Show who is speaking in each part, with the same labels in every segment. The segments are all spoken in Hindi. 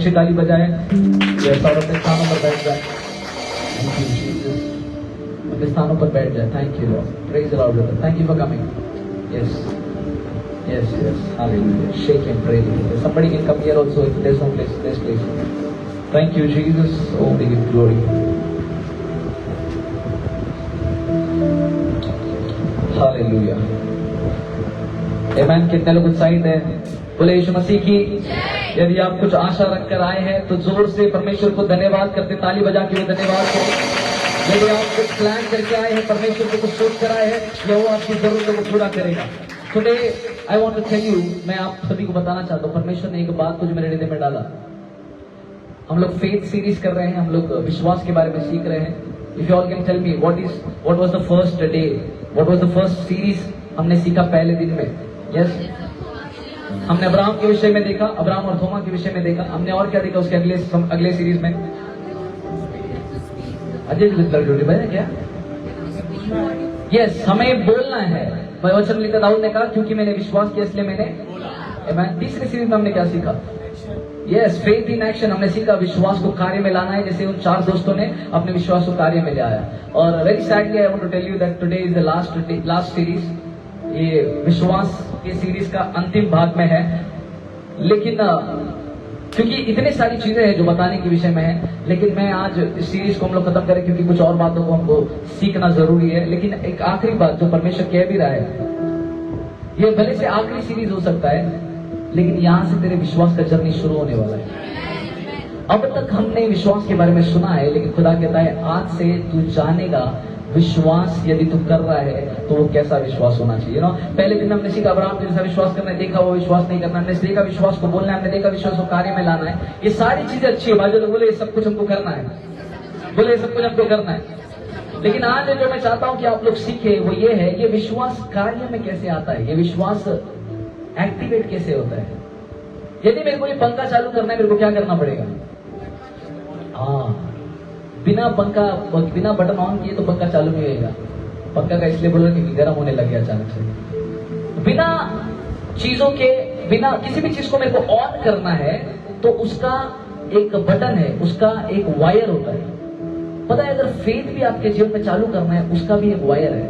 Speaker 1: अच्छी ताली बजाएं। जैसा और अपने स्थानों पर बैठ जाए। थैंक यू जीसस, अपने स्थानों पर बैठ जाए। Thank you Lord, praise the Lord brother, thank you for coming. Yes yes yes hallelujah, shake and pray together. Somebody can come here also if there's no place, this place. Thank you Jesus, oh we give glory. Hallelujah, amen. कितने लोग उत्साहित हैं? बोले यीशु मसीह की जय। यदि आप कुछ आशा रखकर आए हैं तो जोर से परमेश्वर को धन्यवाद करते, ताली बजा के भी धन्यवाद करें। यदि आप कुछ प्लान करके आए हैं, परमेश्वर को कुछ सोच कर आए हैं, या वो आपकी जरूरतों को पूरा करेगा। Today I want to tell you, मैं आप सभी को बताना चाहता हूँ, परमेश्वर ने एक बात को जो मेरे हृदय में डाला। हम लोग फेथ सीरीज कर रहे हैं, हम लोग विश्वास के बारे में सीख रहे हैं। If you all can tell me what was the first day, what was the first series हमने सीखा पहले दिन में? यस, हमने अब्राहम के विषय में देखा, अब्राहम और थोमा के विषय में देखा। हमने और क्या देखा उसके अगले सीरीज में? अजय क्या? यस, हमें बोलना है। वचन लिखा दाऊद ने कहा, क्योंकि मैंने विश्वास किया इसलिए मैंने बोला। तीसरी सीरीज में हमने क्या सीखा? Yes, faith in action. हमने सीखा विश्वास को कार्य में लाना है, जैसे उन 4 दोस्तों ने अपने विश्वास को कार्य में ले आया। और very sadly I want to tell you that today is the last series. ये विश्वास के सीरीज का अंतिम भाग में है, लेकिन क्योंकि इतनी सारी चीजें हैं जो बताने के विषय में है, लेकिन मैं आज इस सीरीज को हम लोग खत्म करें, क्योंकि कुछ और बातों को हमको सीखना जरूरी है। लेकिन एक आखिरी बात जो परमेश्वर कह भी रहा है, ये भले से आखिरी सीरीज हो सकता है, लेकिन यहाँ से तेरे विश्वास का जर्नी शुरू होने वाला है। अब तक हमने विश्वास के बारे में सुना है, लेकिन खुदा कहता है आज से तू जानेगा विश्वास यदि तू कर रहा है तो वो कैसा विश्वास होना चाहिए। ना पहले दिन हमने सीखा अब्राहम जैसा विश्वास करना है, देखा वो विश्वास नहीं करना। हमने देखा विश्वास को बोलना है, हमने देखा विश्वास को कार्य में लाना है। ये सारी चीजें अच्छी है, बाजू लोग बोले ये सब कुछ हमको करना है, बोले ये सब कुछ हमको करना है। लेकिन आज जो मैं चाहता हूं कि आप लोग सीखे वो ये है, ये विश्वास कार्य में कैसे आता है, ये विश्वास एक्टिवेट कैसे होता है। यदि मेरे को ये पंखा चालू करना है, मेरे को क्या करना पड़ेगा? हाँ, बिना बटन ऑन किए तो पंखा चालू नहीं होगा। पंखा का इसलिए बोला कि गर्म होने लग गया अचानक से। बिना चीजों के, बिना किसी भी चीज को मेरे को ऑन करना है तो उसका एक बटन है, उसका एक वायर होता है। पता है, अगर फेथ भी आपके जीवन में चालू करना है, उसका भी एक वायर है।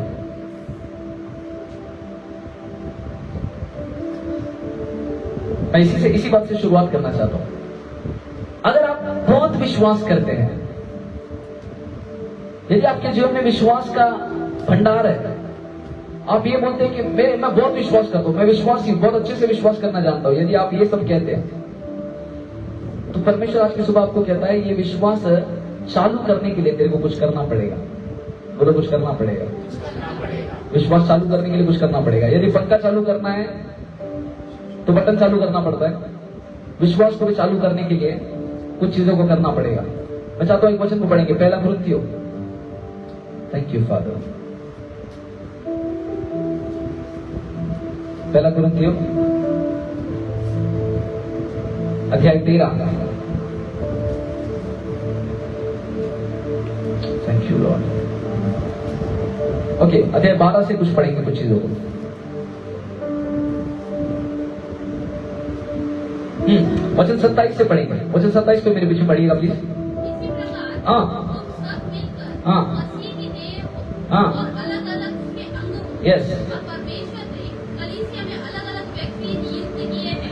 Speaker 1: मैं इसी बात से शुरुआत करना चाहता हूं। अगर आप बहुत विश्वास करते हैं, यदि आपके जीवन में विश्वास का भंडार है, आप ये बोलते हैं कि मैं बहुत विश्वास करता हूं, मैं विश्वासी बहुत अच्छे से विश्वास करना जानता हूं, यदि आप ये सब कहते हैं, तो परमेश्वर आज की सुबह आपको कहता है ये विश्वास चालू करने के लिए तेरे को कुछ करना पड़ेगा। बोलो, कुछ करना पड़ेगा। विश्वास चालू करने के लिए कुछ करना पड़ेगा। यदि पंखा चालू करना है तो बटन चालू करना पड़ता है, विश्वास को भी चालू करने के लिए कुछ चीजों को करना पड़ेगा। मैं चाहता हूं एक वचन को पढ़ेंगे, पहला कुरिन्थियों, थैंक यू फादर, पहला कुरिन्थियों अध्याय 13। Thank you Lord. ओके, अध्याय 12 से कुछ पढ़ेंगे, कुछ चीजों को। वचन 27 से पढ़ेंगे। वचन 27 पे मेरे पीछे पढ़िएगा प्लीज। हाँ हाँ हाँ, यस,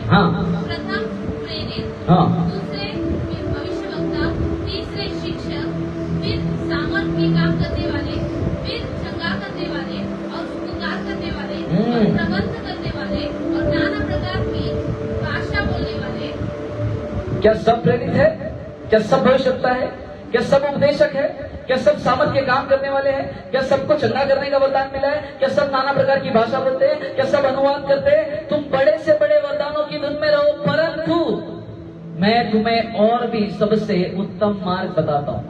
Speaker 1: हाँ हाँ,
Speaker 2: दूसरे भविष्यवक्ता, तीसरे शिक्षक, फिर सामर्थ्य काम करने वाले, फिर चंगा करने वाले और उपकार करने वाले और प्रबंध करने वाले और नाना प्रकार की भाषा बोलने वाले।
Speaker 1: क्या सब प्रेरित है? क्या सब भविष्यवक्ता है? क्या सब उपदेशक है? क्या सब सामर्थ्य के काम करने वाले हैं? क्या सबको चंगा करने का वरदान मिला है? क्या सब नाना प्रकार की भाषा बोलते हैं? क्या सब अनुवाद करते हैं? तुम बड़े से बड़े वरदानों की धुन में रहो, परंतु मैं तुम्हें और भी सबसे उत्तम मार्ग बताता हूं।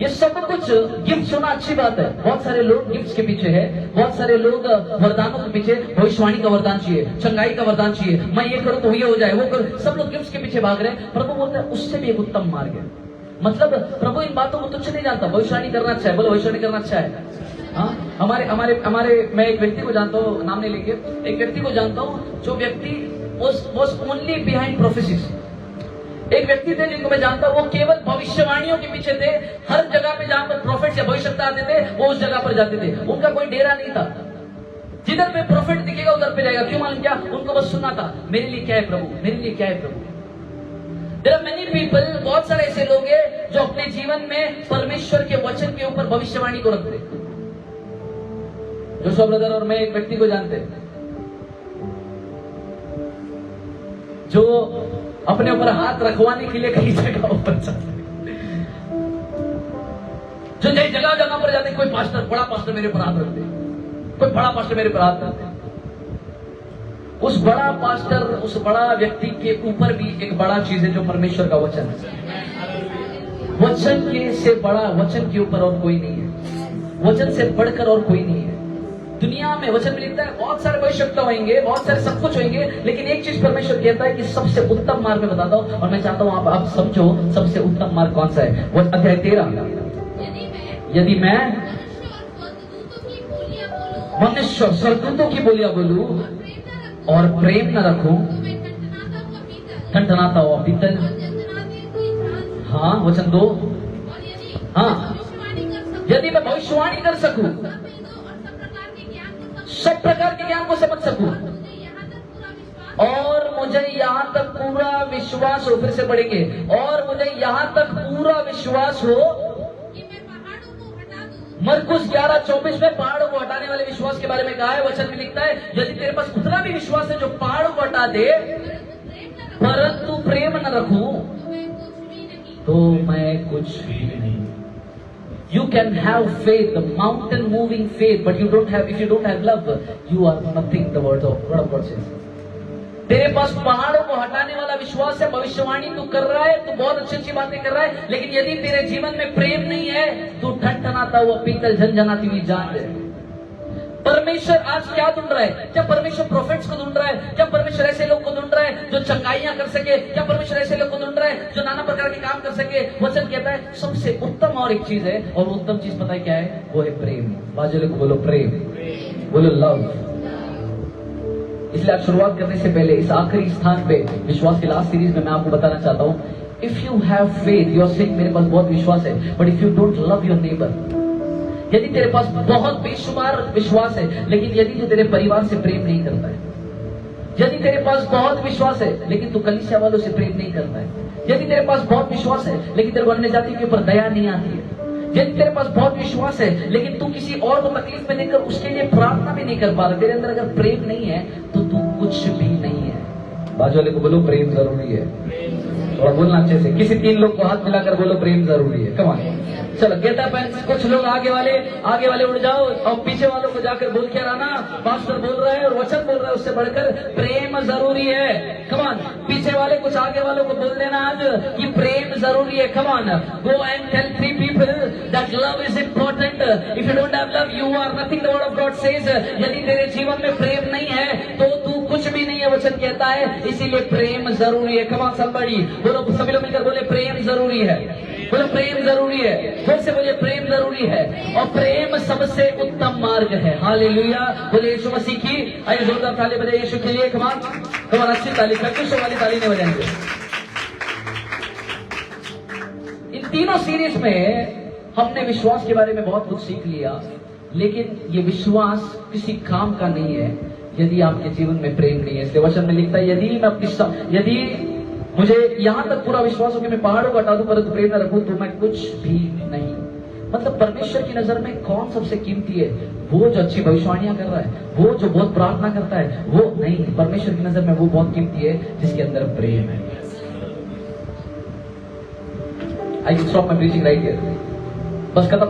Speaker 1: ये सब कुछ गिफ्ट होना अच्छी बात है। बहुत सारे लोग गिफ्ट्स के पीछे है, बहुत सारे लोग वरदानों के पीछे, भविष्यवाणी का वरदान चाहिए, चंगाई का वरदान चाहिए, मैं ये करूं तो ये हो जाए, वो करूं, सब लोग गिफ्ट्स के पीछे भाग रहे हैं। प्रभु बोलता है उससे भी एक उत्तम मार्ग है। मतलब प्रभु इन बातों को तुच्छ नहीं जानता। भविष्यवाणी करना अच्छा है, बोलो भविष्यवाणी करना अच्छा है। हाँ, हमारे मैं एक व्यक्ति को जानता हूँ, नाम नहीं लेंगे, एक व्यक्ति को जानता हूँ जो व्यक्ति was only behind prophecies। एक व्यक्ति थे जिनको मैं जानता हूं, वो केवल भविष्यवाणियों के पीछे थे। हर जगह पे जहां पर प्रॉफिट या भविष्यवक्ता आते थे वो उस जगह पर जाते थे। उनका कोई डेरा नहीं था। जिधर पे प्रॉफिट दिखेगा उधर पे जाएगा। क्यों मालूम क्या? उनको बस सुनना था, मेरे लिए क्या है प्रभु, मेरे लिए क्या है प्रभु। There are many people, बहुत सारे ऐसे लोग हैं जो अपने जीवन में परमेश्वर के वचन के ऊपर भविष्यवाणी को रखते। जोशुआ ब्रदर और मैं एक व्यक्ति को जानते हैं जो अपने ऊपर हाथ रखवाने के लिए कई जगह पर जाते, जो जगह जगह पर जाते। कोई पास्टर, बड़ा पास्टर मेरे ऊपर हाथ रखते, कोई बड़ा पास्टर मेरे ऊपर हाथ रखते। उस बड़ा पास्टर, उस बड़ा व्यक्ति के ऊपर भी एक बड़ा चीज है जो परमेश्वर का वचन है। वचन के से बड़ा, वचन के ऊपर और कोई नहीं है। वचन से बढ़कर और कोई नहीं है दुनिया में। वचन में लिखता है बहुत सारे भविष्यवक्ता होंगे, बहुत सारे सब कुछ होंगे, लेकिन एक चीज परमेश्वर कहता है कि सबसे उत्तम मार्ग में बताता हूं, और मैं चाहता हूं आप समझो सबसे उत्तम मार्ग कौन सा है। वो अध्याय 13, यदि मैं मनुष्य स्वर्गदूतों की बोलियां बोलूं और प्रेम न रखूं, ठनठनाता हुआ पीतल। हाँ, वचन 2। हाँ, यदि मैं भविष्यवाणी कर सकूं, सब प्रकार के ज्ञान को समझ सकूं, और मुझे यहाँ तक पूरा विश्वास हो, फिर से पढ़ेंगे, और मुझे यहाँ तक पूरा विश्वास हो। मरकुस 11:24 में पहाड़ों को हटाने वाले विश्वास के बारे में कहा है। वचन में लिखता है यदि तेरे पास उतना भी विश्वास है जो पहाड़ों को हटा दे, परंतु प्रेम न रखूं, तो मैं कुछ भी नहीं। You can have faith, the mountain moving faith, but you don't have, if you don't have love, you are nothing. The word of God says. तेरे पास पहाड़ों को हटाने वाला विश्वास है, भविष्यवाणी तू कर रहा है, तू बहुत अच्छी अच्छी बातें कर रहा है, लेकिन यदि तेरे जीवन में प्रेम नहीं है, तू ठनठनाता हुआ पीतल, झनझनाती हुई जान है। परमेश्वर आज क्या ढूंढ रहा है? क्या परमेश्वर प्रोफेट्स को ढूंढ रहा है? क्या परमेश्वर ऐसे लोग को ढूंढ रहा है जो चंगाइयां कर सके? क्या परमेश्वर ऐसे लोग को ढूंढ रहा है जो नाना प्रकार के काम कर सके? वचन कहता है सबसे उत्तम और एक चीज है, और उत्तम चीज पता है क्या है? वो है प्रेम। बाजू को बोलो प्रेम, बोलो लव। इसलिए आप शुरुआत करने से पहले इस आखिरी स्थान पे विश्वास की लास्ट सीरीज में मैं आपको बताना चाहता हूं, if you have faith, you are saying मेरे पास बहुत विश्वास है, but if you don't love your neighbour, यदि तेरे पास बहुत बेशुमार विश्वास है, लेकिन यदि तू तेरे परिवार से प्रेम नहीं करता है, यदि तेरे पास बहुत विश्वास है लेकिन तू कलीसिया वालों से प्रेम नहीं करता है, यदि तेरे पास बहुत विश्वास है लेकिन तेरे को अन्य जाति के ऊपर दया नहीं आती है, यदि तेरे पास बहुत विश्वास है लेकिन तू किसी और को तकलीफ में देकर उसके लिए प्रार्थना भी नहीं कर पा रहा, तेरे अंदर अगर प्रेम नहीं है तो तू कुछ भी नहीं है। बाजू वाले को बोलो प्रेम जरूरी है, थोड़ा बोलना अच्छे से। किसी 3 लोग को हाथ मिलाकर बोलो प्रेम जरूरी है। कम ऑन, चलो गेट अप एंड कुछ लोग आगे वाले उड़ जाओ, और पीछे वालों को जाकर बोल के आना, पास्टर बोल रहा है और वचन बोल रहा है, उससे बढ़कर प्रेम जरूरी है। कम ऑन, पीछे वाले कुछ आगे वालों को बोल देना आज कि प्रेम जरूरी है। Come on, go and tell 3 people that love is important. If you don't have love, you are nothing. The word of God says, यदि तेरे जीवन में प्रेम नहीं है तो तू कुछ भी नहीं है, वचन कहता है, इसीलिए प्रेम जरूरी है। कम ऑन somebody, बोलो, सभी लोग मिलकर बोले प्रेम जरूरी है, बोलो प्रेम जरूरी है, फिर से बोलिए प्रेम जरूरी है, और प्रेम सबसे उत्तम मार्ग है। हालेलुया, बोले यीशु मसीह की। आइए जोरदार ताली बजाइए यीशु के लिए। कमान कमान, अच्छी ताली, प्रत्युषों वाली ताली नहीं बजाएंगे। इन तीनों सीरीज में हमने विश्वास के बारे में बहुत कुछ सीख लिया, लेकिन ये विश्वास किसी काम का नहीं है यदि आपके जीवन में प्रेम नहीं है। इसलिए वचन में लिखता है यदि मुझे यहां तक पूरा विश्वास हो कि मैं पहाड़ों को हटा दूं परंतु प्रेम न रखूं तो मैं कुछ भी नहीं। मतलब परमेश्वर की नजर में कौन सबसे कीमती है? वो जो अच्छी भविष्यवाणियां कर रहा है, वो जो बहुत प्रार्थना करता है, वो नहीं। परमेश्वर की नजर में वो बहुत कीमती है जिसके अंदर प्रेम है। I stop my preaching right here, बस खत्म।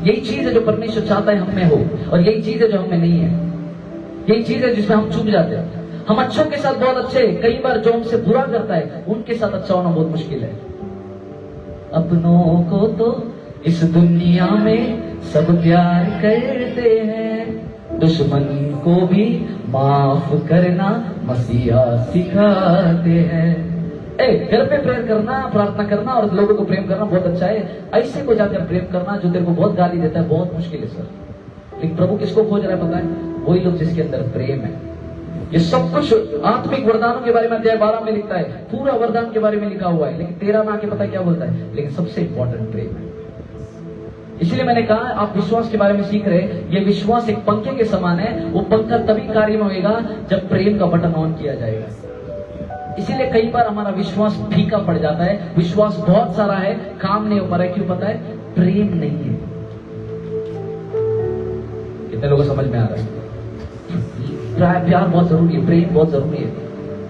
Speaker 1: यही चीज है जो परमेश्वर चाहता है हम में हो, और यही चीज है जो हमें नहीं है। यही चीज है जिसमें हम चूक जाते हैं। हम अच्छों के साथ बहुत अच्छे, कई बार जो हमसे बुरा करता है उनके साथ अच्छा होना बहुत मुश्किल है। अपनों को तो इस दुनिया में सब प्यार करते हैं, दुश्मन को भी माफ करना मसीहा सिखाते हैं। घर पे प्रेयर करना, प्रार्थना करना और लोगों को प्रेम करना बहुत अच्छा है। ऐसे को जाकर प्रेम करना जो तेरे को बहुत गाली देता है बहुत मुश्किल है सर। लेकिन प्रभु किसको खोज रहा है पता है? वही लोग जिसके अंदर प्रेम है। ये सब कुछ आत्मिक वरदानों के बारे में अध्याय 12 में लिखता है, पूरा वरदान के बारे में लिखा हुआ है, लेकिन 13 में आके पता क्या बोलता है, लेकिन सबसे इंपॉर्टेंट प्रेम है। इसलिए मैंने कहा आप विश्वास के बारे में सीख रहे हैं, ये विश्वास एक पंखे के समान है, वो पंखा तभी कार्य में होगा जब प्रेम का बटन ऑन किया जाएगा। इसीलिए कई बार हमारा विश्वास फीका पड़ जाता है, विश्वास बहुत सारा है, काम नहीं हो पा रहा है, क्यों पता है, प्रेम नहीं है। कितने लोगों को समझ में आ रहा है? प्यार बहुत जरूरी है, प्रेम बहुत जरूरी है।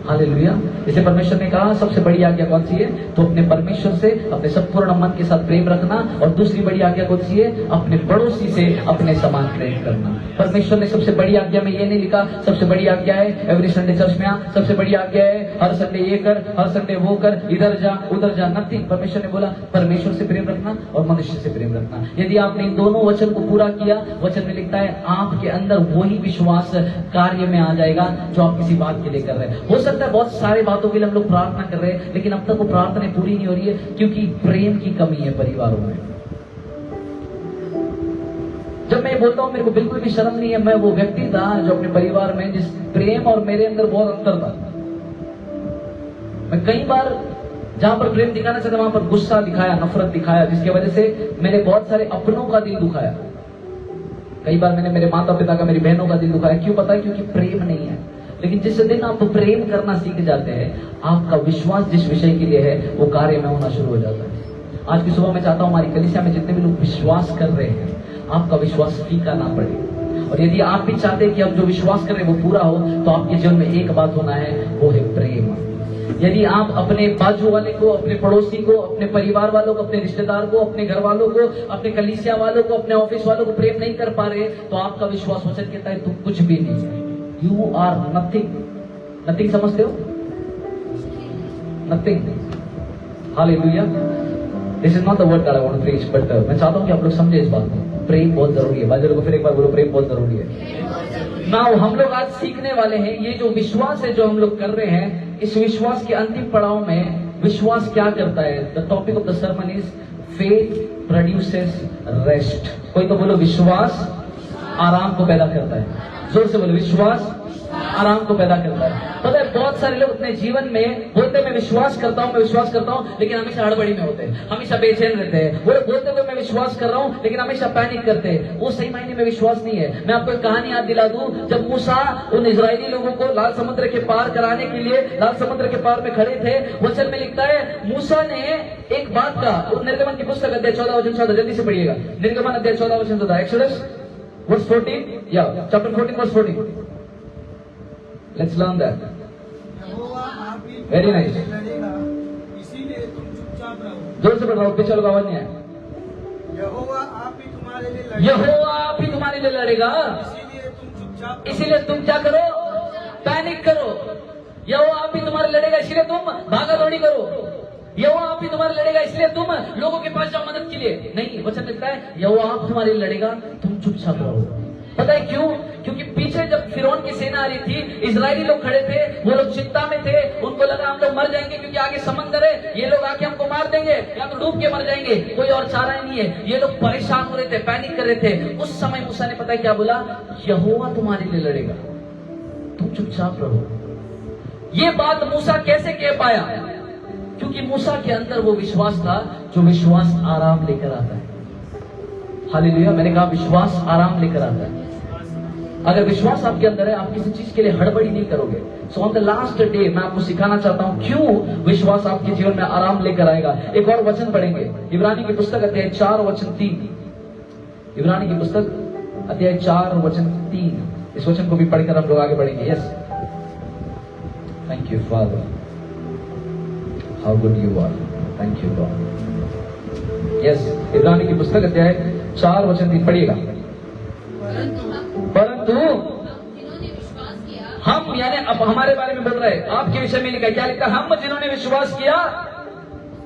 Speaker 1: हालेलुया। इसे परमेश्वर ने कहा सबसे बड़ी आज्ञा कौन सी है, तो अपने परमेश्वर से अपने संपूर्ण मन के साथ प्रेम रखना, और दूसरी बड़ी आज्ञा कौन सी है, अपने पड़ोसी से अपने समान प्रेम करना। परमेश्वर ने सबसे बड़ी आज्ञा में ये नहीं लिखा सबसे बड़ी आज्ञा है एवरी संडे चर्च में आ, सबसे बड़ी आज्ञा है हर संडे ये कर, हर संडे वो कर, इधर जा उधर जा, नथिंग। परमेश्वर ने बोला परमेश्वर से प्रेम रखना और मनुष्य से प्रेम रखना। यदि आपने इन दोनों वचन को पूरा किया, वचन में लिखता है आपके अंदर वही विश्वास कार्य में आ जाएगा जो आप किसी बात के लिए कर रहे हैं। हो सकता है बहुत सारे बातों के लिए हम लोग प्रार्थना कर रहे हैं, लेकिन अब तक वो प्रार्थना पूरी नहीं हो रही है, क्योंकि प्रेम की कमी है परिवारों में। जब मैं बोलता हूं मेरे को बिल्कुल भी शर्म नहीं है, मैं वो व्यक्ति था जो अपने परिवार में जिस प्रेम और मेरे अंदर बहुत अंतर था। मैं कई बार जहां पर प्रेम दिखाना चाहता वहां पर गुस्सा दिखाया, नफरत दिखाया, जिसकी वजह से मैंने बहुत सारे अपनों का दिल दुखाया। कई बार मैंने मेरे माता पिता का, मेरी बहनों का दिल दुखाया। क्यों पता है, क्योंकि प्रेम नहीं है। लेकिन जिस दिन आप प्रेम करना सीख जाते हैं, आपका विश्वास जिस विषय के लिए है वो कार्य में होना शुरू हो जाता है। आज की सुबह मैं चाहता हूं हमारी कलीसिया में जितने भी लोग विश्वास कर रहे हैं, आपका विश्वास फीका ना पड़े। और यदि आप भी चाहते हैं कि हम जो विश्वास कर रहे हैं वो पूरा हो, तो आपके जीवन में एक बात होना है, वो है प्रेम। यदि आप अपने बाजू वाले को, अपने पड़ोसी को, अपने परिवार वालों को, अपने रिश्तेदार को, अपने घर वालों को, अपने कलीसिया वालों को, अपने ऑफिस वालों को प्रेम नहीं कर पा रहे, तो आपका विश्वास वचन कहता है तुम कुछ भी नहीं है। You are nothing. नथिंग समझते हो? Nothing. Hallelujah. This is not the word that I want to preach, but मैं चाहता हूं कि आप लोग समझे इस बात को। प्रेम बहुत जरूरी है। बाजू को फिर एक बार बोलो, प्रेम बहुत जरूरी है। नाउ हम लोग आज सीखने वाले हैं, ये जो विश्वास है जो हम लोग कर रहे हैं, इस विश्वास के अंतिम पड़ाव में विश्वास क्या करता है। The topic of the sermon is faith produces rest. कोई तो बोलो विश्वास आराम को पैदा करता है। जोर से बोलो, विश्वास आराम को पैदा करता है। पता है बहुत सारे लोग अपने जीवन में बोलते मैं विश्वास करता हूं, मैं विश्वास करता हूं, लेकिन हमेशा हड़बड़ी में होते हैं, हमेशा बेचैन रहते हैं। वो बोलते हुए मैं विश्वास कर रहा हूं, लेकिन हमेशा पैनिक करते हैं। वो सही मायने में विश्वास नहीं है। मैं आपको एक कहानी याद दिला दूं। जब मूसा उन इजरायली लोगों को लाल समुद्र के पार कराने के लिए लाल समुद्र के पार में खड़े थे, वचन में लिखता है मूसा ने एक बात का, निर्गमन की पुस्तक अध्याय 14 वचन 14, जल्दी से पढ़िएगा। निर्गमन अध्याय 14 वचन 14, एक्सोडस वर्स 14, या chapter 14 verse 14। Let's learn that. Very nice.
Speaker 3: इसीलिए तुम चुपचाप रहो।
Speaker 1: जोर से पढ़ रहा हूँ, पीछे लोग आवाज नहीं आया।
Speaker 3: यहोवा आप ही तुम्हारे लिए लड़ेगा।
Speaker 1: यहोवा आप ही तुम्हारे लिए लड़ेगा,
Speaker 3: इसीलिए तुम चुपचाप रहो।
Speaker 1: इसीलिए तुम क्या करो, पैनिक करो। यहोवा आप ही तुम्हारे लड़ेगा, इसलिए तुम भागा दौड़ी करो। यहोवा आप ही तुम्हारे लड़ेगा, इसलिए तुम लोगों के पास जाओ मदद के लिए नहीं। वचन लिखता है यहोवा आप तुम्हारे लिए लड़ेगा, तुम चुपचाप रहो। पता है क्यों? क्योंकि पीछे जब फिरौन की सेना आ रही थी, इजरायली लोग खड़े थे, वो लोग चिंता में थे। उनको लगा हम लोग मर जाएंगे, क्योंकि आगे समंदर है, ये लोग आके हमको मार देंगे या तो डूब के मर जाएंगे, कोई और चारा ही नहीं है। ये लोग परेशान हो रहे थे, पैनिक कर रहे थे। उस समय मूसा ने पता है क्या बोला, यहोवा तुम्हारे लिए लड़ेगा, तुम चुपचाप रहो। ये बात मूसा कैसे कह पाया? क्योंकि मूसा के अंदर वो विश्वास था जो विश्वास आराम लेकर आता है। हालेलुया। मैंने कहा विश्वास आराम लेकर आता है। अगर विश्वास आपके अंदर है, आप किसी चीज के लिए हड़बड़ी नहीं करोगे। So on the last day मैं आपको सिखाना चाहता हूं क्यों विश्वास आपके जीवन में आराम लेकर आएगा। एक और वचन पढ़ेंगे, इब्रानी की पुस्तक अध्याय 4 वचन 3। इब्रानी की पुस्तक अध्याय 4 वचन 3। इस वचन को भी पढ़कर हम लोग आगे बढ़ेंगे। Yes, thank you father, how good you are, thank you God. Yes, इब्रानी की पुस्तक अध्याय 4 वचन 3 पढ़िएगा। परंतु
Speaker 2: जिन्होंने विश्वास किया,
Speaker 1: हम यानी अब हमारे बारे में बोल रहे हैं, आपके विषय में लिखा, क्या लिखा? हम जिन्होंने विश्वास किया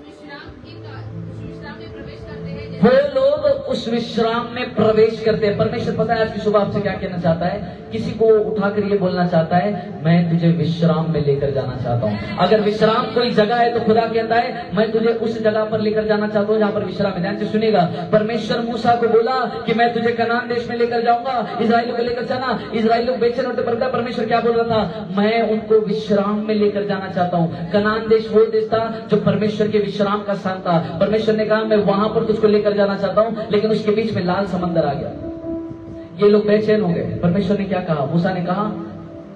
Speaker 2: विश्राम में प्रवेश करते हैं,
Speaker 1: वो लोग उस विश्राम में प्रवेश करते हैं। परमेश्वर पता है आज की सुबह आपसे क्या कहना चाहता है? किसी को उठाकर ये बोलना चाहता है, मैं तुझे विश्राम में लेकर जाना चाहता हूँ। अगर विश्राम कोई जगह है तो खुदा कहता है, मैं तुझे उस जगह पर लेकर जाना चाहता हूँ जहाँ पर विश्राम है। ध्यान से सुनिएगा, परमेश्वर मूसा को बोला कि मैं तुझे कनान देश में लेकर जाऊंगा, इजराइल को लेकर जाना। इजराइल लोग बेचैन होते, पर परमेश्वर क्या बोल रहा था? मैं उनको विश्राम में लेकर जाना चाहता हूँ। कनान देश वो देश था जो परमेश्वर के विश्राम का स्थान था। परमेश्वर ने कहा, मैं वहां पर तुझको लेकर जाना चाहता हूँ, लेकिन उसके बीच में लाल समंदर आ गया। ये लोग बेचैन हो गए। परमेश्वर ने क्या कहा? मूसा ने कहा,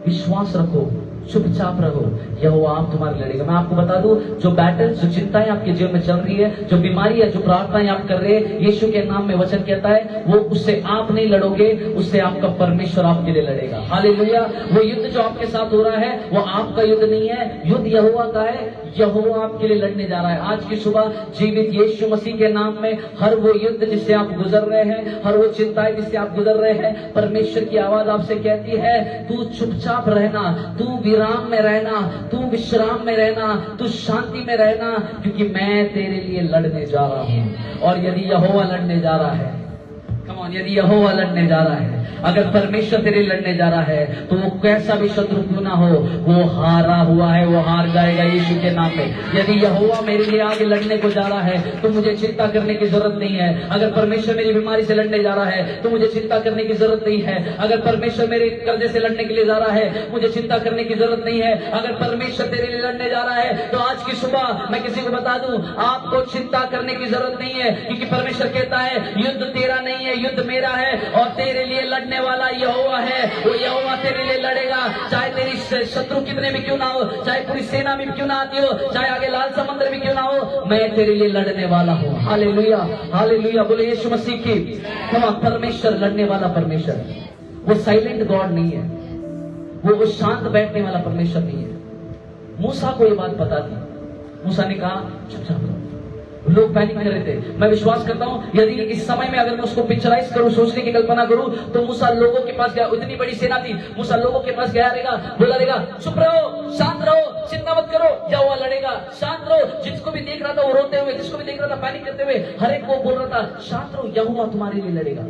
Speaker 1: विश्वास रखो, चुपचाप रहो, यहोवा आप तुम्हारे लड़ेगा। मैं आपको बता दूं, जो बैटल, जो चिंताएं आपके जीवन में चल रही है, जो बीमारी है, जो प्रार्थनाएं आप कर रहे हैं, यीशु के नाम में वचन कहता है, वो उससे आप नहीं लड़ोगे, उससे आपका परमेश्वर आपके लिए लड़ेगा। हालेलुया। वो युद्ध जो आपके साथ हो रहा है वो आपका युद्ध नहीं है, युद्ध यहोवा का है। यहोवा आपके लिए लड़ने जा रहा है। आज की सुबह जीवित यीशु मसीह के नाम में हर वो युद्ध जिससे आप गुजर रहे हैं, हर वो चिंताएं जिससे आप गुजर रहे हैं, परमेश्वर की आवाज आपसे कहती है, तू चुपचाप रहना, तू विराम में रहना, तू विश्राम में रहना, तू शांति में रहना, क्योंकि मैं तेरे लिए लड़ने जा रहा हूं। और यदि यहोवा लड़ने जा रहा है, कम ऑन, यदि यहोवा लड़ने जा रहा है, अगर परमेश्वर तेरे लड़ने जा रहा है, तो वो कैसा भी शत्रु क्यों ना हो, वो हारा हुआ है, वो हार जाएगा यीशु के नाम में। यदि यहोवा मेरे लिए आगे लड़ने को जा रहा है तो मुझे चिंता करने की जरूरत नहीं है। अगर परमेश्वर मेरी बीमारी से लड़ने जा रहा है तो मुझे चिंता करने की जरूरत नहीं है। अगर परमेश्वर मेरे कर्जे से लड़ने के लिए जा रहा है, मुझे चिंता करने की जरूरत नहीं है। अगर परमेश्वर तेरे लिए लड़ने जा रहा है तो आज की सुबह मैं किसी को बता दूं, आपको चिंता करने की जरूरत नहीं है, क्योंकि परमेश्वर कहता है, युद्ध तेरा नहीं है, युद्ध मेरा है, और तेरे लिए लड़ने वाला यहोवा है। वो यहोवा तेरे लिए लड़ेगा, चाहे तेरी शत्रु कितने भी क्यों ना हो, चाहे पूरी सेना भी क्यों ना आती हो, चाहे आगे लाल समंदर भी क्यों ना हो, मैं तेरे लिए लड़ने वाला हूँ। हालेलुया, हालेलुया, बोले यीशु मसीह की। परमेश्वर लड़ने वाला परमेश्वर है। वो साइलेंट गॉड नहीं है, वो शांत बैठने वाला परमेश्वर नहीं है। मूसा को ये बात पता थी। मूसा ने कहा, चुपचाप रहो। लोग पैनिक कर रहे थे। मैं विश्वास करता हूं, यदि इस समय में अगर मैं उसको पिक्चराइज करूं, सोचने की कल्पना करूं, तो मूसा लोगों के पास गया। इतनी बड़ी सेना थी, मूसा लोगों के पास गया रहेगा, बोला रहेगा, चुप रहो, शांत रहो, चिंता मत करो, यहोवा लड़ेगा, शांत रहो। जिसको भी देख रहा था वो रोते हुए, जिसको भी देख रहा था पैनिक करते हुए, हर एक को बोल रहा था, शांत रहो, यहोवा तुम्हारे लिए लड़ेगा।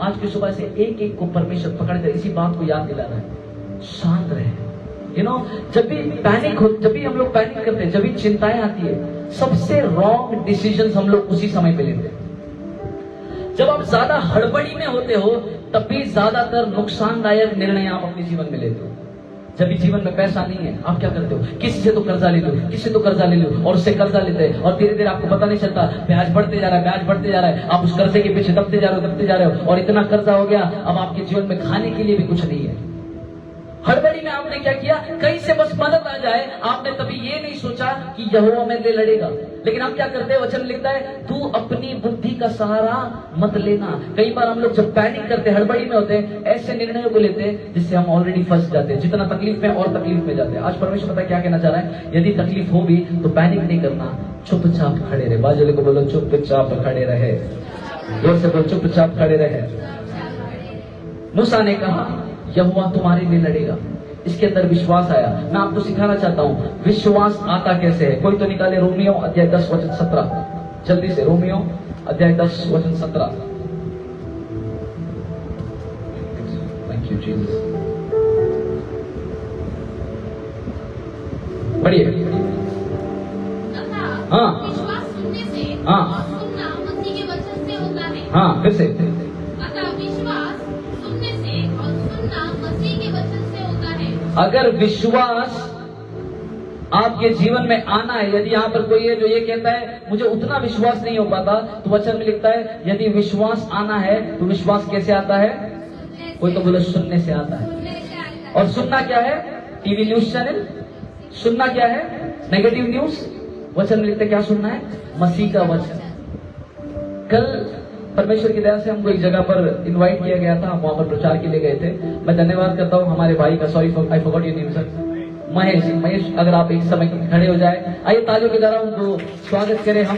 Speaker 1: आज की सुबह से एक एक को परमेश्वर पकड़कर इसी बात को याद दिला रहा है, शांत रहे। जब भी पैनिक हो, जब भी हम लोग पैनिक करते हैं, जब भी चिंताएं आती है, सबसे रॉन्ग डिसीजन हम लोग उसी समय पे लेते हैं। जब आप ज्यादा हड़बड़ी में होते हो, तब भी ज्यादातर नुकसानदायक निर्णय आप अपने जीवन में लेते हो। जब भी जीवन में पैसा नहीं है, आप क्या करते हो? किसी से तो कर्जा ले लो, किसी से तो कर्जा ले लो, और उससे कर्जा लेते हैं, और धीरे धीरे आपको पता नहीं चलता, ब्याज बढ़ते जा रहा है, ब्याज बढ़ते जा रहा है। आप उस कर्जे के पीछे दबते जा रहे हो, और इतना कर्जा हो गया, अब आपके जीवन में खाने के लिए भी कुछ नहीं है। हड़बड़ी में आपने क्या किया? कहीं से बस मदद आ जाए, आपने तभी ये नहीं सोचा कि यहोवा मेरे लिए लड़ेगा। लेकिन हम क्या करते हैं? वचन लिखता है, तू अपनी बुद्धि का सहारा मत लेना। कई बार हम लोग जब पैनिक करते, हड़बड़ी में होते हैं, ऐसे निर्णयों को लेते हैं जिससे हम ऑलरेडी फंस जाते हैं, जितना तकलीफ में और तकलीफ में जाते हैं। आज परमेश्वर पता क्या कहना चाह रहा है? यदि तकलीफ हो भी तो पैनिक नहीं करना, चुपचाप खड़े रहे। बाजू को बोलो, चुपचाप खड़े रहे। जोर से बोलो, चुपचाप खड़े रहे। मूसा ने कहा, यहोवा तुम्हारे लिए लड़ेगा। इसके अंदर विश्वास आया। मैं आपको सिखाना चाहता हूं विश्वास आता कैसे है। कोई तो निकाले रोमियो अध्याय 10 वचन 17, जल्दी से। रोमियो अध्याय 10 वचन 17। Thank you Jesus. पढ़िए। हाँ,
Speaker 2: विश्वास सुनने से,
Speaker 1: हाँ,
Speaker 2: और सुनना मसीह के वचन से होता है।
Speaker 1: हाँ, फिर से।
Speaker 2: अतः विश्वास सुनने से और सुनना मसीह के वचन से होता है।
Speaker 1: अगर विश्वास आपके जीवन में आना है, यदि यहाँ पर कोई है जो ये कहता है मुझे उतना विश्वास नहीं हो पाता, तो वचन में लिखता है, यदि विश्वास आना है तो विश्वास कैसे आता है? कोई तो बोले, सुनने से आता है। और सुनना क्या है? TV news channel. सुनना क्या है? Negative news. वचन में लिखते क्या सुनना है? मसीह का वचन। कल परमेश्वर की दया से हमको एक जगह पर इनवाइट किया गया था, हम वहां पर प्रचार के लिए गए थे। मैं धन्यवाद करता हूं हमारे भाई का, sorry I forgot your name sir, Mahesh. अगर आप एक समय खड़े हो जाए, आइए तालियों के द्वारा उनको स्वागत करें हम।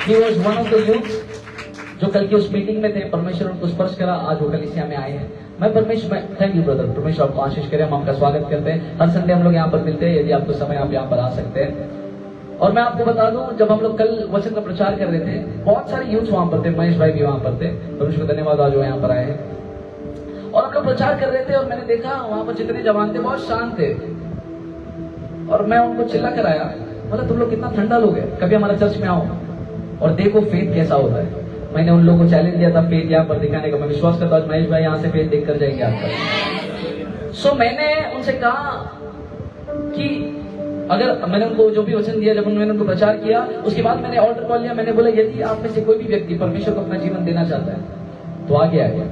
Speaker 1: He was one of the youth जो कल की उस मीटिंग में थे। परमेश्वर उनको स्पर्श करा, आज वो कलीसिया में आए हैं। मैं परमेश्वर, थैंक यू ब्रदर, परमेश्वर आपको आशीष करें। हम आपका स्वागत करते हैं। हर संडे हम लोग यहाँ पर मिलते हैं, यदि आपको समय आप यहाँ पर आ सकते हैं। और मैं आपको बता दूं, जब हम लोग कल वचन का प्रचार कर रहे थे, बहुत सारे यूथ वहां पर थे, महेश भाई भी वहां पर थे, परमेश्वर को धन्यवाद आज वो यहाँ पर आए हैं। और हम लोग प्रचार कर रहे थे और मैंने देखा वहां पर जितने जवान थे बहुत शांत थे, और मैं उनको चिल्ला कर आया, मतलब तुम लोग कितना ठंडा लोग है, कभी हमारे चर्च में आओ और देखो फेथ कैसा होता है। मैंने उन लोगों को चैलेंज दिया था फेथ यहाँ पर दिखाने का। मैं विश्वास करता हूँ महेश भाई यहाँ से फेथ देख कर जाएंगे आपका। सो मैंने उनसे कहा कि अगर मैंने उनको जो भी वचन दिया, जब मैंने उनको प्रचार किया, उसके बाद मैंने ऑर्डर कॉल लिया। मैंने बोला यदि आप में से कोई भी व्यक्ति परमेश्वर को अपना जीवन देना चाहता है तो आगे आ गया।